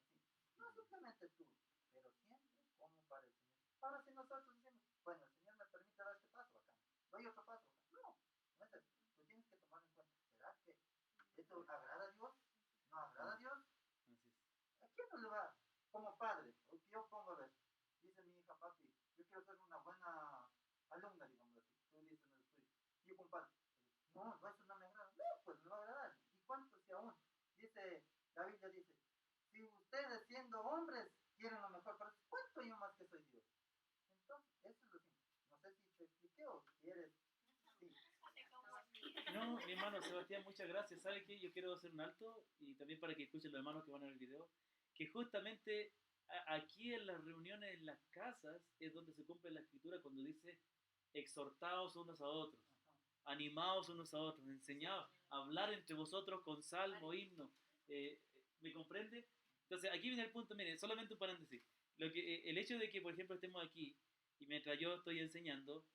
No simplemente tú, pero siempre como para el Señor. Ahora si nosotros decimos, bueno, el Señor me permite dar este paso, bacán, doy otro paso, bacán. No, no es eso. Tú tienes que tomar en cuenta, ¿será que esto agrada a Dios? ¿No agrada a Dios? Así es. ¿A quién no le va? Como padre, o que yo pongo a ver, dice mi hija, papi, yo quiero ser una buena alumna, digamos así. Tú dices en el estudio, y yo compadre, no, no, eso no me agrada. No, pues me va a agradar. ¿Y cuánto si aún? Dice, la Biblia dice, si ustedes siendo hombres quieren lo mejor para ustedes, ¿cuánto yo más que soy Dios? Entonces, eso es lo que, no sé si te expliqué o quieres, sí. No, mi hermano Sebastián, muchas gracias. ¿Sabe qué? Yo quiero hacer un alto y también para que escuchen los hermanos que van a ver el video, que justamente aquí en las reuniones, en las casas, es donde se cumple la escritura cuando dice exhortaos unos a otros, animaos unos a otros, enseñaos a hablar entre vosotros con salmo, himno. ¿Me comprende? Entonces, aquí viene el punto, mire, solamente un paréntesis. El hecho de que, por ejemplo, estemos aquí y mientras yo estoy enseñando,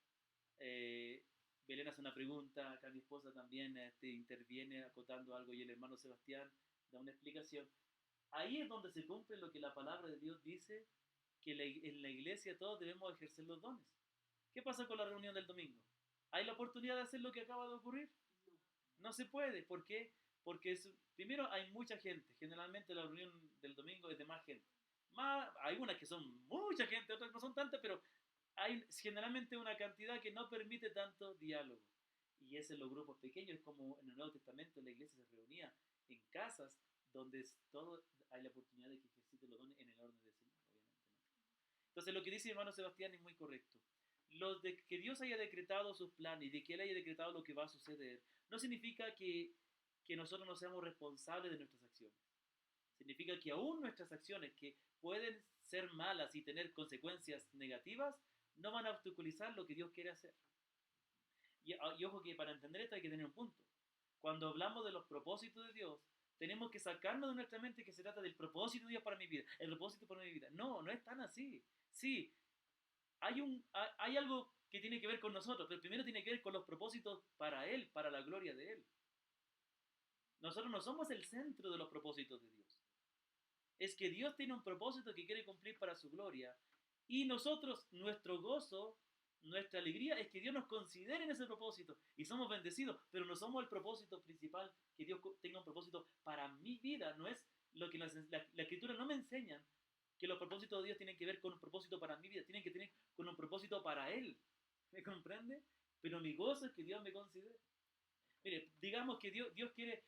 eh, Belén hace una pregunta, acá mi esposa también interviene acotando algo y el hermano Sebastián da una explicación. Ahí es donde se cumple lo que la palabra de Dios dice, que en la iglesia todos debemos ejercer los dones. ¿Qué pasa con la reunión del domingo? ¿Hay la oportunidad de hacer lo que acaba de ocurrir? No se puede. ¿Por qué? Porque primero hay mucha gente. Generalmente la reunión del domingo es de más gente. Hay unas que son mucha gente, otras no son tantas, pero hay generalmente una cantidad que no permite tanto diálogo. Y es en los grupos pequeños, es como en el Nuevo Testamento la iglesia se reunía en casas donde todo hay la oportunidad de que ejercite los dones en el orden del Señor, obviamente. ¿No? Entonces lo que dice el hermano Sebastián es muy correcto. De que Dios haya decretado sus planes y de que Él haya decretado lo que va a suceder, no significa que nosotros no seamos responsables de nuestras acciones. Significa que aún nuestras acciones, que pueden ser malas y tener consecuencias negativas, no van a obstaculizar lo que Dios quiere hacer. Y ojo que para entender esto hay que tener un punto. Cuando hablamos de los propósitos de Dios, tenemos que sacarnos de nuestra mente que se trata del propósito de Dios para mi vida, el propósito para mi vida. No, no es tan así. Sí, hay algo que tiene que ver con nosotros, pero primero tiene que ver con los propósitos para Él, para la gloria de Él. Nosotros no somos el centro de los propósitos de Dios. Es que Dios tiene un propósito que quiere cumplir para su gloria. Y nosotros, nuestro gozo, nuestra alegría es que Dios nos considere en ese propósito. Y somos bendecidos, pero no somos el propósito principal, que Dios tenga un propósito para mi vida. No es lo que la Escritura no me enseña, que los propósitos de Dios tienen que ver con un propósito para mi vida. Tienen que tener con un propósito para Él. ¿Me comprende? pero mi gozo es que Dios me considere. Mire, digamos que Dios quiere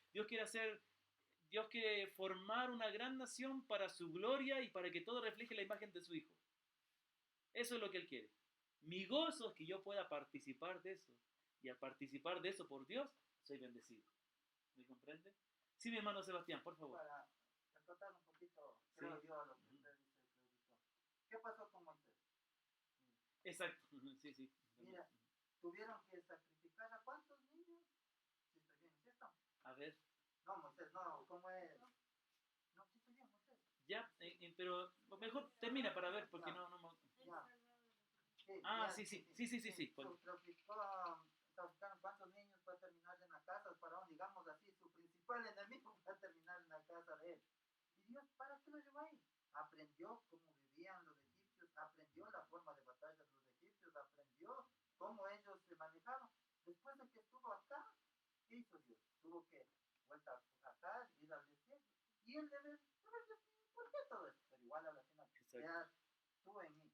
formar una gran nación para su gloria y para que todo refleje la imagen de su Hijo. Eso es lo que Él quiere. Mi gozo es que yo pueda participar de eso. Y al participar de eso por Dios, soy bendecido. ¿Me comprende? Sí, mi hermano Sebastián, por favor. Para acotar un poquito, Sí. creo yo, a lo que usted dice, productor. ¿Qué pasó con Moisés? Exacto. Sí, sí. Mira, tuvieron que sacrificar a cuántos niños. Si estoy bien, ¿sí está? A ver, No, Moisés, no, ¿cómo es? No, sí estoy bien, Moisés. ya, pero mejor termina para ver, porque no. Ya. Sí, Ah, ya, sí, sí. Traficaron cuántos niños para terminar en la casa, para digamos así, su principal enemigo va a terminar en la casa de él. Y Dios, ¿para qué lo llevó ahí? Aprendió cómo vivían los egipcios, aprendió la forma de batalla de los egipcios, aprendió cómo ellos se manejaban. Después de que estuvo acá, ¿qué hizo Dios? Tuvo que vuelta acá, ir al desierto. Y él debe decir, ¿por qué todo esto? Pero igual a la final, Exacto. ya estuvo en mí.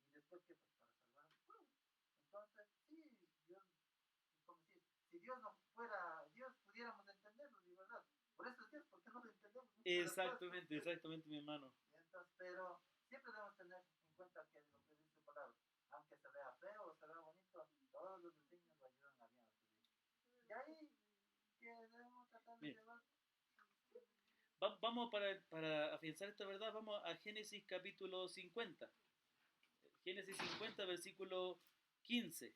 Y después, ¿qué fue? Para salvar a su pueblo. Entonces, sí, Dios, como si Dios no fuera Dios, pudiéramos entenderlo, de verdad. Por eso es Dios, porque no lo entendemos. Exactamente, mi hermano. Entonces, pero siempre debemos tener en cuenta que lo que dice su palabra, aunque se vea feo o se vea bonito, todos los designios lo ayudan a bien a su vida. Y ahí que debemos tratar de Mire, llevar. vamos para afianzar esta verdad, vamos a Génesis capítulo 50. Génesis 50, versículo 15.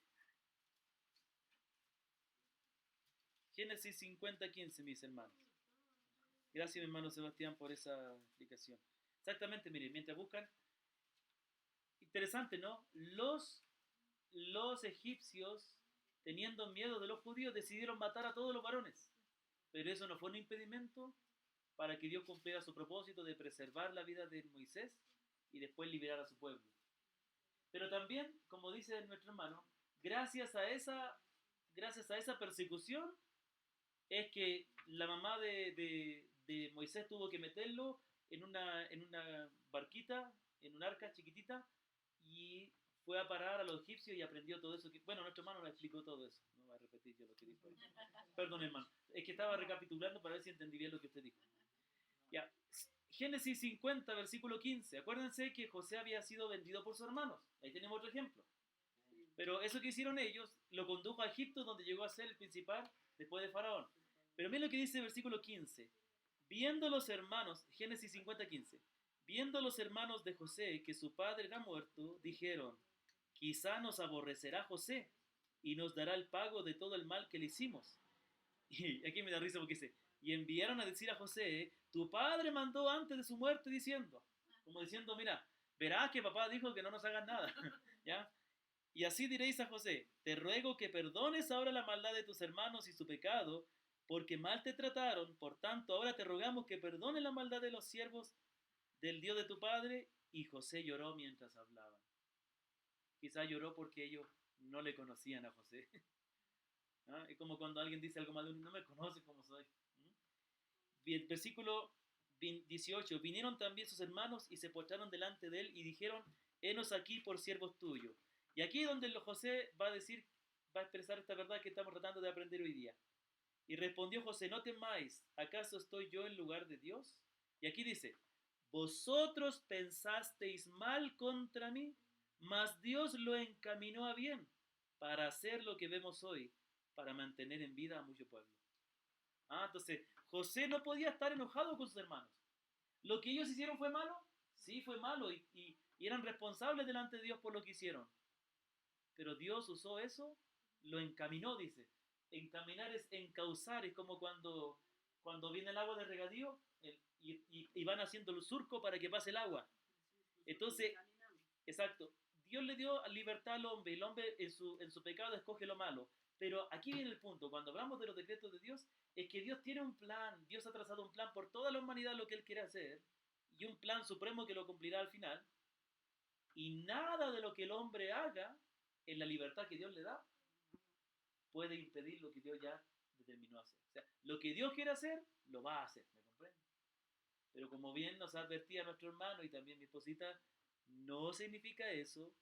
Génesis 50, 15, mis hermanos. Gracias, mi hermano Sebastián, por esa explicación. Exactamente, miren, mientras buscan, interesante, ¿no? Los egipcios, teniendo miedo de los judíos, decidieron matar a todos los varones. Pero eso no fue un impedimento para que Dios cumpliera su propósito de preservar la vida de Moisés y después liberar a su pueblo. Pero también, como dice nuestro hermano, gracias a esa persecución es que la mamá de Moisés tuvo que meterlo en una barquita, en un arca chiquitita, y fue a parar a los egipcios y aprendió todo eso. Bueno, nuestro hermano le explicó todo eso. No voy a repetir yo lo que dijo. Perdón, hermano. Es que estaba recapitulando para ver si entendí bien lo que usted dijo. Ya. Génesis 50, versículo 15. Acuérdense que José había sido vendido por sus hermanos. Ahí tenemos otro ejemplo. Pero eso que hicieron ellos lo condujo a Egipto, donde llegó a ser el principal después de Faraón. Pero miren lo que dice el versículo 15. Viendo los hermanos, Génesis 50, 15. Viendo los hermanos de José que su padre era muerto, dijeron, quizá nos aborrecerá José y nos dará el pago de todo el mal que le hicimos. Y aquí me da risa porque dice, y enviaron a decir a José, tu padre mandó antes de su muerte diciendo, como diciendo, mira, verás que papá dijo que no nos hagan nada, ¿ya? Y así diréis a José, te ruego que perdones ahora la maldad de tus hermanos y su pecado, porque mal te trataron, por tanto ahora te rogamos que perdones la maldad de los siervos del Dios de tu padre. Y José lloró mientras hablaban. Quizá lloró porque ellos no le conocían a José. ¿Ah? Es como cuando alguien dice algo mal de uno, no me conoce como soy. Bien, versículo 18, vinieron también sus hermanos y se postraron delante de él y dijeron, henos aquí por siervos tuyos. Y aquí es donde José va a expresar esta verdad que estamos tratando de aprender hoy día. Y respondió José, no temáis, ¿acaso estoy yo en lugar de Dios? Y aquí dice, vosotros pensasteis mal contra mí, mas Dios lo encaminó a bien para hacer lo que vemos hoy, para mantener en vida a mucho pueblo. Entonces, José no podía estar enojado con sus hermanos. ¿Lo que ellos hicieron fue malo? Sí, fue malo y eran responsables delante de Dios por lo que hicieron. Pero Dios usó eso, lo encaminó, dice. Encaminar es encauzar, es como cuando viene el agua de regadío y van haciendo el surco para que pase el agua. Entonces, exacto, Dios le dio libertad al hombre y el hombre en su pecado escoge lo malo. Pero aquí viene el punto, cuando hablamos de los decretos de Dios, es que Dios tiene un plan, Dios ha trazado un plan por toda la humanidad lo que Él quiere hacer, y un plan supremo que lo cumplirá al final, y nada de lo que el hombre haga en la libertad que Dios le da puede impedir lo que Dios ya determinó hacer. O sea, lo que Dios quiere hacer, lo va a hacer, ¿me comprende? Pero como bien nos advertía nuestro hermano y también mi esposita, no significa eso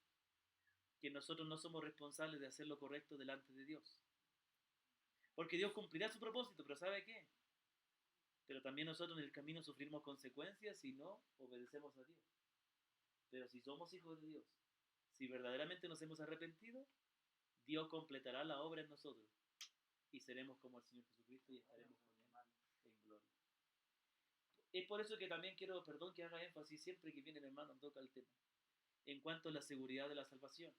que nosotros no somos responsables de hacer lo correcto delante de Dios. Porque Dios cumplirá su propósito, pero ¿sabe qué? Pero también nosotros en el camino sufrimos consecuencias si no obedecemos a Dios. Pero si somos hijos de Dios, si verdaderamente nos hemos arrepentido, Dios completará la obra en nosotros y seremos como el Señor Jesucristo y estaremos con Él en gloria. Es por eso que también quiero, perdón que haga énfasis siempre que viene el hermano toca el tema, en cuanto a la seguridad de la salvación.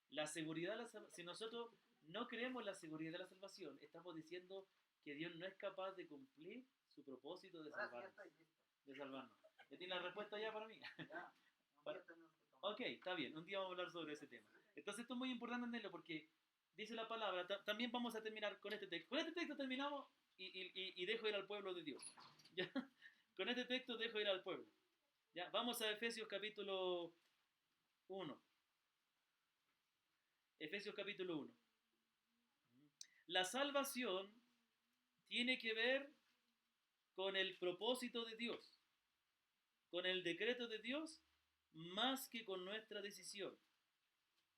La seguridad de la salvación, si nosotros no creemos en la seguridad de la salvación, estamos diciendo que Dios no es capaz de cumplir su propósito de Ahora sí ya salvarnos. estoy listo. De salvarnos. ¿Ya tiene la respuesta ya para mí? Ya, un día tenemos que tomar. Ok, está bien, un día vamos a hablar sobre ese tema. Entonces esto es muy importante entenderlo porque dice la palabra, también vamos a terminar con este texto. Con este texto terminamos y dejo ir al pueblo de Dios. ¿Ya? Con este texto dejo ir al pueblo. ¿Ya? Vamos a Efesios capítulo 1. Efesios capítulo 1. La salvación tiene que ver con el propósito de Dios, con el decreto de Dios, más que con nuestra decisión.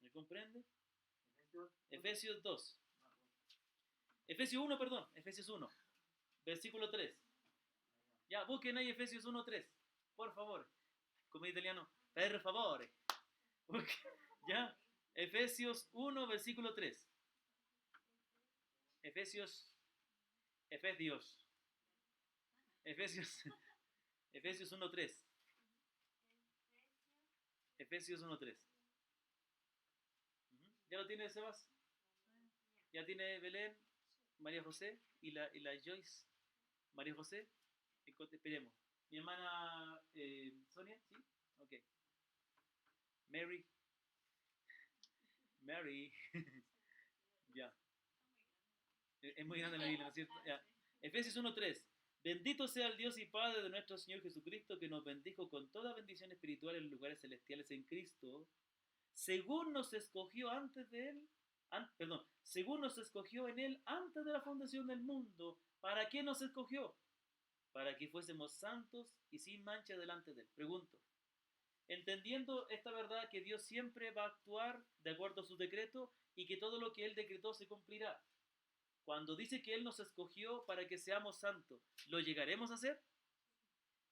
¿Me comprende? Efesios 2. Efesios 1, perdón. Efesios 1, versículo 3. Ya, busquen ahí Efesios 1, 3. Por favor. Como en italiano, per favore. Ya, Efesios 1, versículo 3. Efesios, Efesios 1, 3. Efesios 1, 3. ¿Ya lo tiene Sebas? ¿Ya tiene Belén, María José y la Joyce? María José, esperemos. Mi hermana Sonia, ¿sí? Ok. Mary. Ya. Es muy grande la Biblia, ¿no es cierto? Ya. Efesios 1:3. Bendito sea el Dios y Padre de nuestro Señor Jesucristo, que nos bendijo con toda bendición espiritual en lugares celestiales en Cristo, según nos escogió antes de Él, según nos escogió en Él antes de la fundación del mundo. ¿Para qué nos escogió? Para que fuésemos santos y sin mancha delante de Él. Pregunto, entendiendo esta verdad que Dios siempre va a actuar de acuerdo a su decreto y que todo lo que Él decretó se cumplirá. Cuando dice que Él nos escogió para que seamos santos, ¿lo llegaremos a hacer?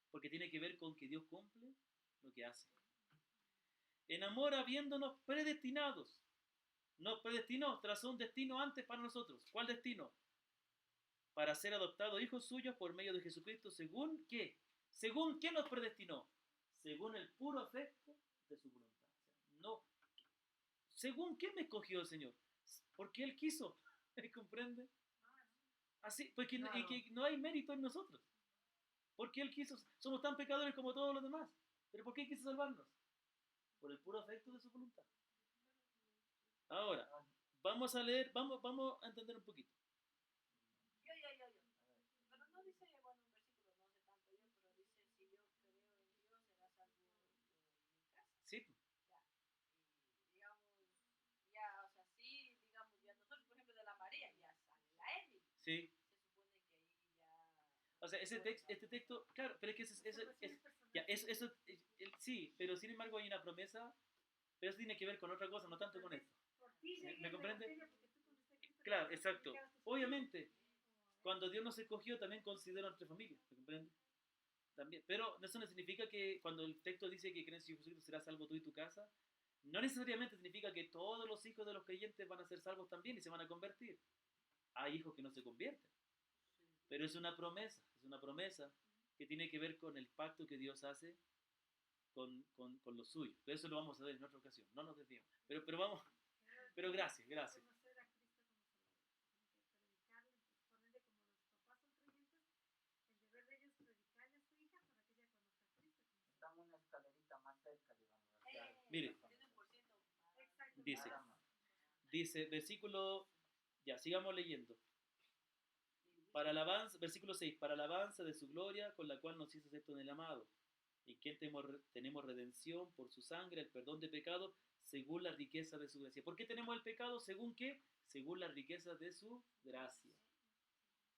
Porque tiene que ver con que Dios cumple lo que hace. En amor habiéndonos predestinados, nos predestinó, trazó un destino antes para nosotros. ¿Cuál destino? Para ser adoptados hijos suyos por medio de Jesucristo, ¿según qué? ¿Según qué nos predestinó? Según el puro afecto de su voluntad. No. ¿Según qué me escogió el Señor? Porque Él quiso. ¿Me comprende? Así, porque Claro. y que no hay mérito en nosotros. Porque Él quiso. Somos tan pecadores como todos los demás. ¿Pero por qué quiso salvarnos? Por el puro afecto de su voluntad. Ahora, vamos a leer, vamos a entender un poquito. Yo. Pero no dice, bueno, un versículo, no sé tanto yo, pero dice, si yo creo en Dios, será salvo mi casa. Sí. Ya. Y digamos, ya, o sea, sí, digamos, ya nosotros, por ejemplo, de la María, ya sale la Emily. Sí. Se supone que ahí ya... O sea, este texto, claro, pero es que sí, pero sin embargo hay una promesa, pero eso tiene que ver con otra cosa, no tanto con esto. ¿Me comprende? Claro, exacto. Obviamente, cuando Dios nos escogió, también consideró nuestra familia, ¿me comprende? También. Pero eso no significa que cuando el texto dice que crees en Jesucristo será salvo tú y tu casa, no necesariamente significa que todos los hijos de los creyentes van a ser salvos también y se van a convertir. Hay hijos que no se convierten. Pero es una promesa que tiene que ver con el pacto que Dios hace con los suyos. Pero eso lo vamos a ver en otra ocasión, no nos desviemos. Pero vamos, pero gracias. Conocer a Cristo como Salvador. Tiene que predicarle, ponerle como los papás son creyentes, el deber de ellos es predicarle a su hija para que ella conozca a Cristo. Estamos una escalerita más cerca, digamos. Mire. Tiene un por ciento más. Exacto. Dice, versículo, ya, sigamos leyendo. Para alabanza, versículo 6, para alabanza de su gloria, con la cual nos hizo acepto en el amado, en quien tenemos redención por su sangre, el perdón de pecado, según la riqueza de su gracia. ¿Por qué tenemos el pecado? ¿Según qué? Según la riqueza de su gracia,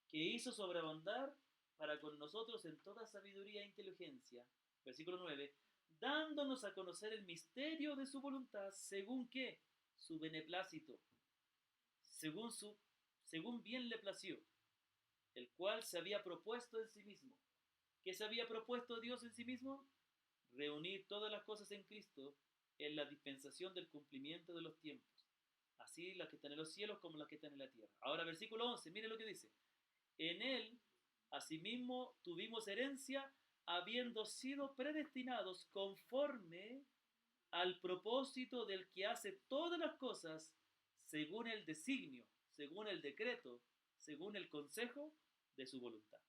que hizo sobreabundar para con nosotros en toda sabiduría e inteligencia. Versículo 9, dándonos a conocer el misterio de su voluntad, según qué, su beneplácito, según bien le plació, el cual se había propuesto en sí mismo. ¿Qué se había propuesto Dios en sí mismo? Reunir todas las cosas en Cristo en la dispensación del cumplimiento de los tiempos, así las que están en los cielos como las que están en la tierra. Ahora, versículo 11, mire lo que dice. En él, asimismo, tuvimos herencia, habiendo sido predestinados conforme al propósito del que hace todas las cosas según el designio, según el decreto, según el consejo de su voluntad,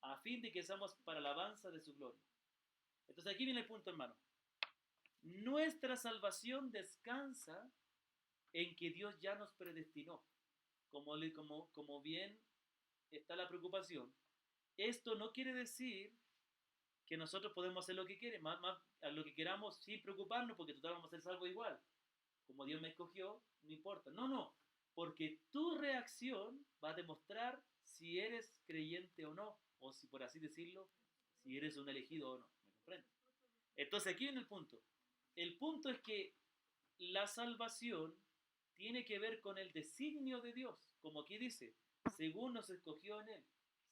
a fin de que seamos para alabanza de su gloria. Entonces aquí viene el punto, hermano. Nuestra salvación descansa en que Dios ya nos predestinó, como bien está la preocupación. Esto no quiere decir que nosotros podemos hacer lo que queremos, a lo que queramos sin preocuparnos, porque total vamos a ser salvos igual. Como Dios me escogió, no importa. No, no, porque tu reacción va a demostrar si eres creyente o no, o si por así decirlo, si eres un elegido o no. ¿Me comprende? Entonces aquí viene el punto. El punto es que la salvación tiene que ver con el designio de Dios, como aquí dice, según nos escogió en Él,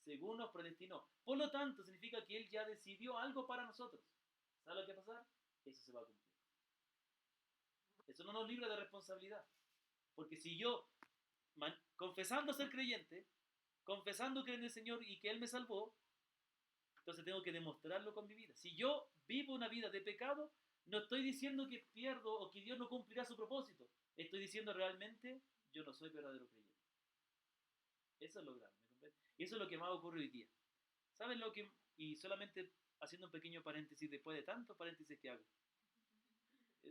según nos predestinó. Por lo tanto, significa que Él ya decidió algo para nosotros. ¿Sabe lo que va a pasar? Eso se va a cumplir. Eso no nos libra de responsabilidad. Porque si yo, confesando ser creyente, confesando que en el Señor y que Él me salvó, entonces tengo que demostrarlo con mi vida. Si yo vivo una vida de pecado, no estoy diciendo que pierdo o que Dios no cumplirá su propósito. Estoy diciendo realmente, yo no soy verdadero creyente. Eso es lo grave, ¿me comprende? Y eso es lo que más ocurre hoy día. ¿Saben lo que? Y solamente haciendo un pequeño paréntesis después de tantos paréntesis que hago,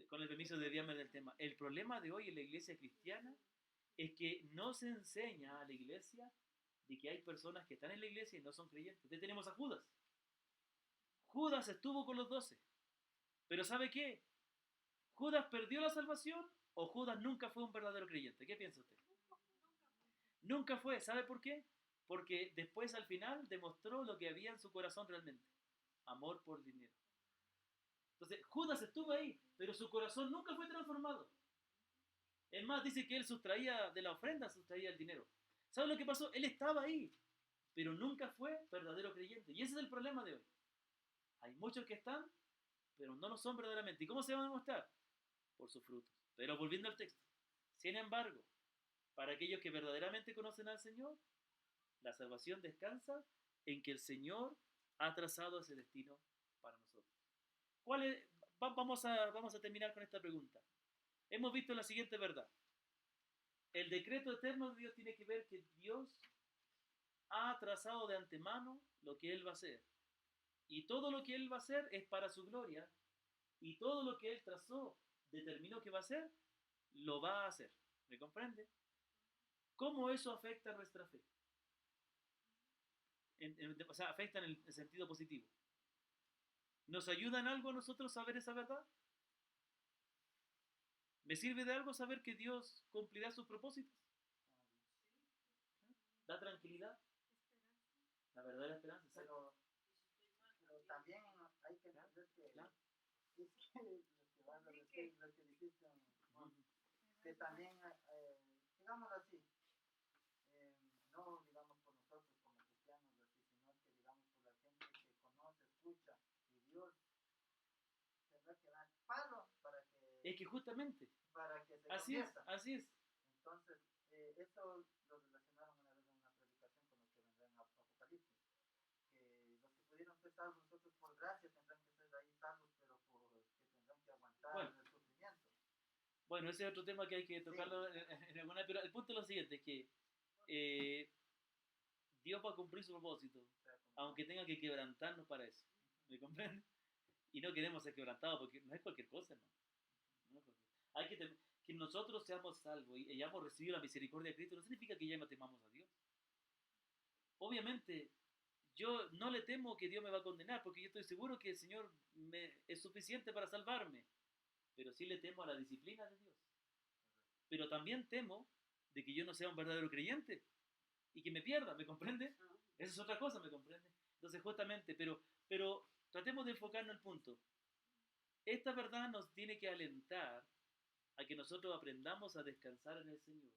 con el permiso de desviarme del tema. El problema de hoy en la iglesia cristiana es que no se enseña a la iglesia de que hay personas que están en la iglesia y no son creyentes. Entonces tenemos a Judas. Judas estuvo con los 12. Pero ¿sabe qué? ¿Judas perdió la salvación o Judas nunca fue un verdadero creyente? ¿Qué piensa usted? Nunca fue. ¿Sabe por qué? Porque después al final demostró lo que había en su corazón realmente. Amor por dinero. Entonces Judas estuvo ahí, pero su corazón nunca fue transformado. Es más, dice que él sustraía de la ofrenda, sustraía el dinero. ¿Sabe lo que pasó? Él estaba ahí, pero nunca fue verdadero creyente. Y ese es el problema de hoy. Hay muchos que están, pero no lo son verdaderamente. ¿Y cómo se van a demostrar? Por sus frutos. Pero volviendo al texto. Sin embargo, para aquellos que verdaderamente conocen al Señor, la salvación descansa en que el Señor ha trazado ese destino para nosotros. ¿Cuál es? Vamos a terminar con esta pregunta. Hemos visto la siguiente verdad. El decreto eterno de Dios tiene que ver que Dios ha trazado de antemano lo que Él va a hacer. Y todo lo que Él va a hacer es para su gloria. Y todo lo que Él trazó, determinó que va a hacer, lo va a hacer. ¿Me comprende? ¿Cómo eso afecta a nuestra fe? O sea, afecta en el sentido positivo. ¿Nos ayuda en algo a nosotros saber esa verdad? ¿Me sirve de algo saber que Dios cumplirá sus propósitos? ¿Da tranquilidad? La verdadera esperanza. Pero también hay que entender que Claro. es que lo que vas a decir, lo que dijiste, que también, digamos así, no digamos por nosotros como cristianos, así, sino que digamos por la gente que conoce, escucha, y Dios tendrá que dar palo Es que justamente, para que se así es, convierta. así es. Entonces, eso lo relacionaron una vez en una predicación con los que vendrán a Apocalipsis, que los que pudieron ser salvos nosotros por gracia tendrán que ser ahí salvos, pero que tendrán que aguantar Bueno. el sufrimiento. Bueno, ese es otro tema que hay que tocarlo en alguna, pero el punto es lo siguiente, que eh, Dios va a cumplir su propósito, O sea, como, aunque tenga que quebrantarnos para eso. ¿Me comprende? Y no queremos ser quebrantados porque no es cualquier cosa, hermano. No es cualquier- Hay que nosotros seamos salvos y hayamos recibido la misericordia de Cristo, no significa que ya no temamos a Dios. Obviamente, yo no le temo que Dios me va a condenar, porque yo estoy seguro que el Señor es suficiente para salvarme, pero sí le temo a la disciplina de Dios. Pero también temo de que yo no sea un verdadero creyente y que me pierda, ¿me comprende? Esa es otra cosa, ¿me comprende? Entonces, justamente, pero Tratemos de enfocarnos en el punto. Esta verdad nos tiene que alentar a que nosotros aprendamos a descansar en el Señor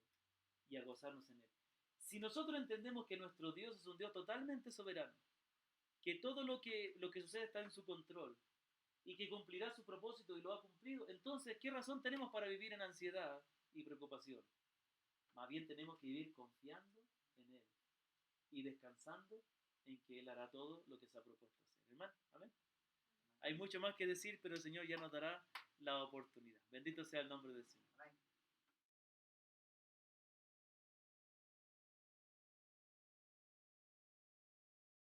y a gozarnos en Él. Si nosotros entendemos que nuestro Dios es un Dios totalmente soberano, que todo lo que sucede está en su control y que cumplirá su propósito y lo ha cumplido, entonces, ¿qué razón tenemos para vivir en ansiedad y preocupación? Más bien tenemos que vivir confiando en Él y descansando en que Él hará todo lo que se ha propuesto hacer. Hermano, amén. Hay mucho más que decir, pero el Señor ya nos dará la oportunidad. Bendito sea el nombre del Señor. Amén.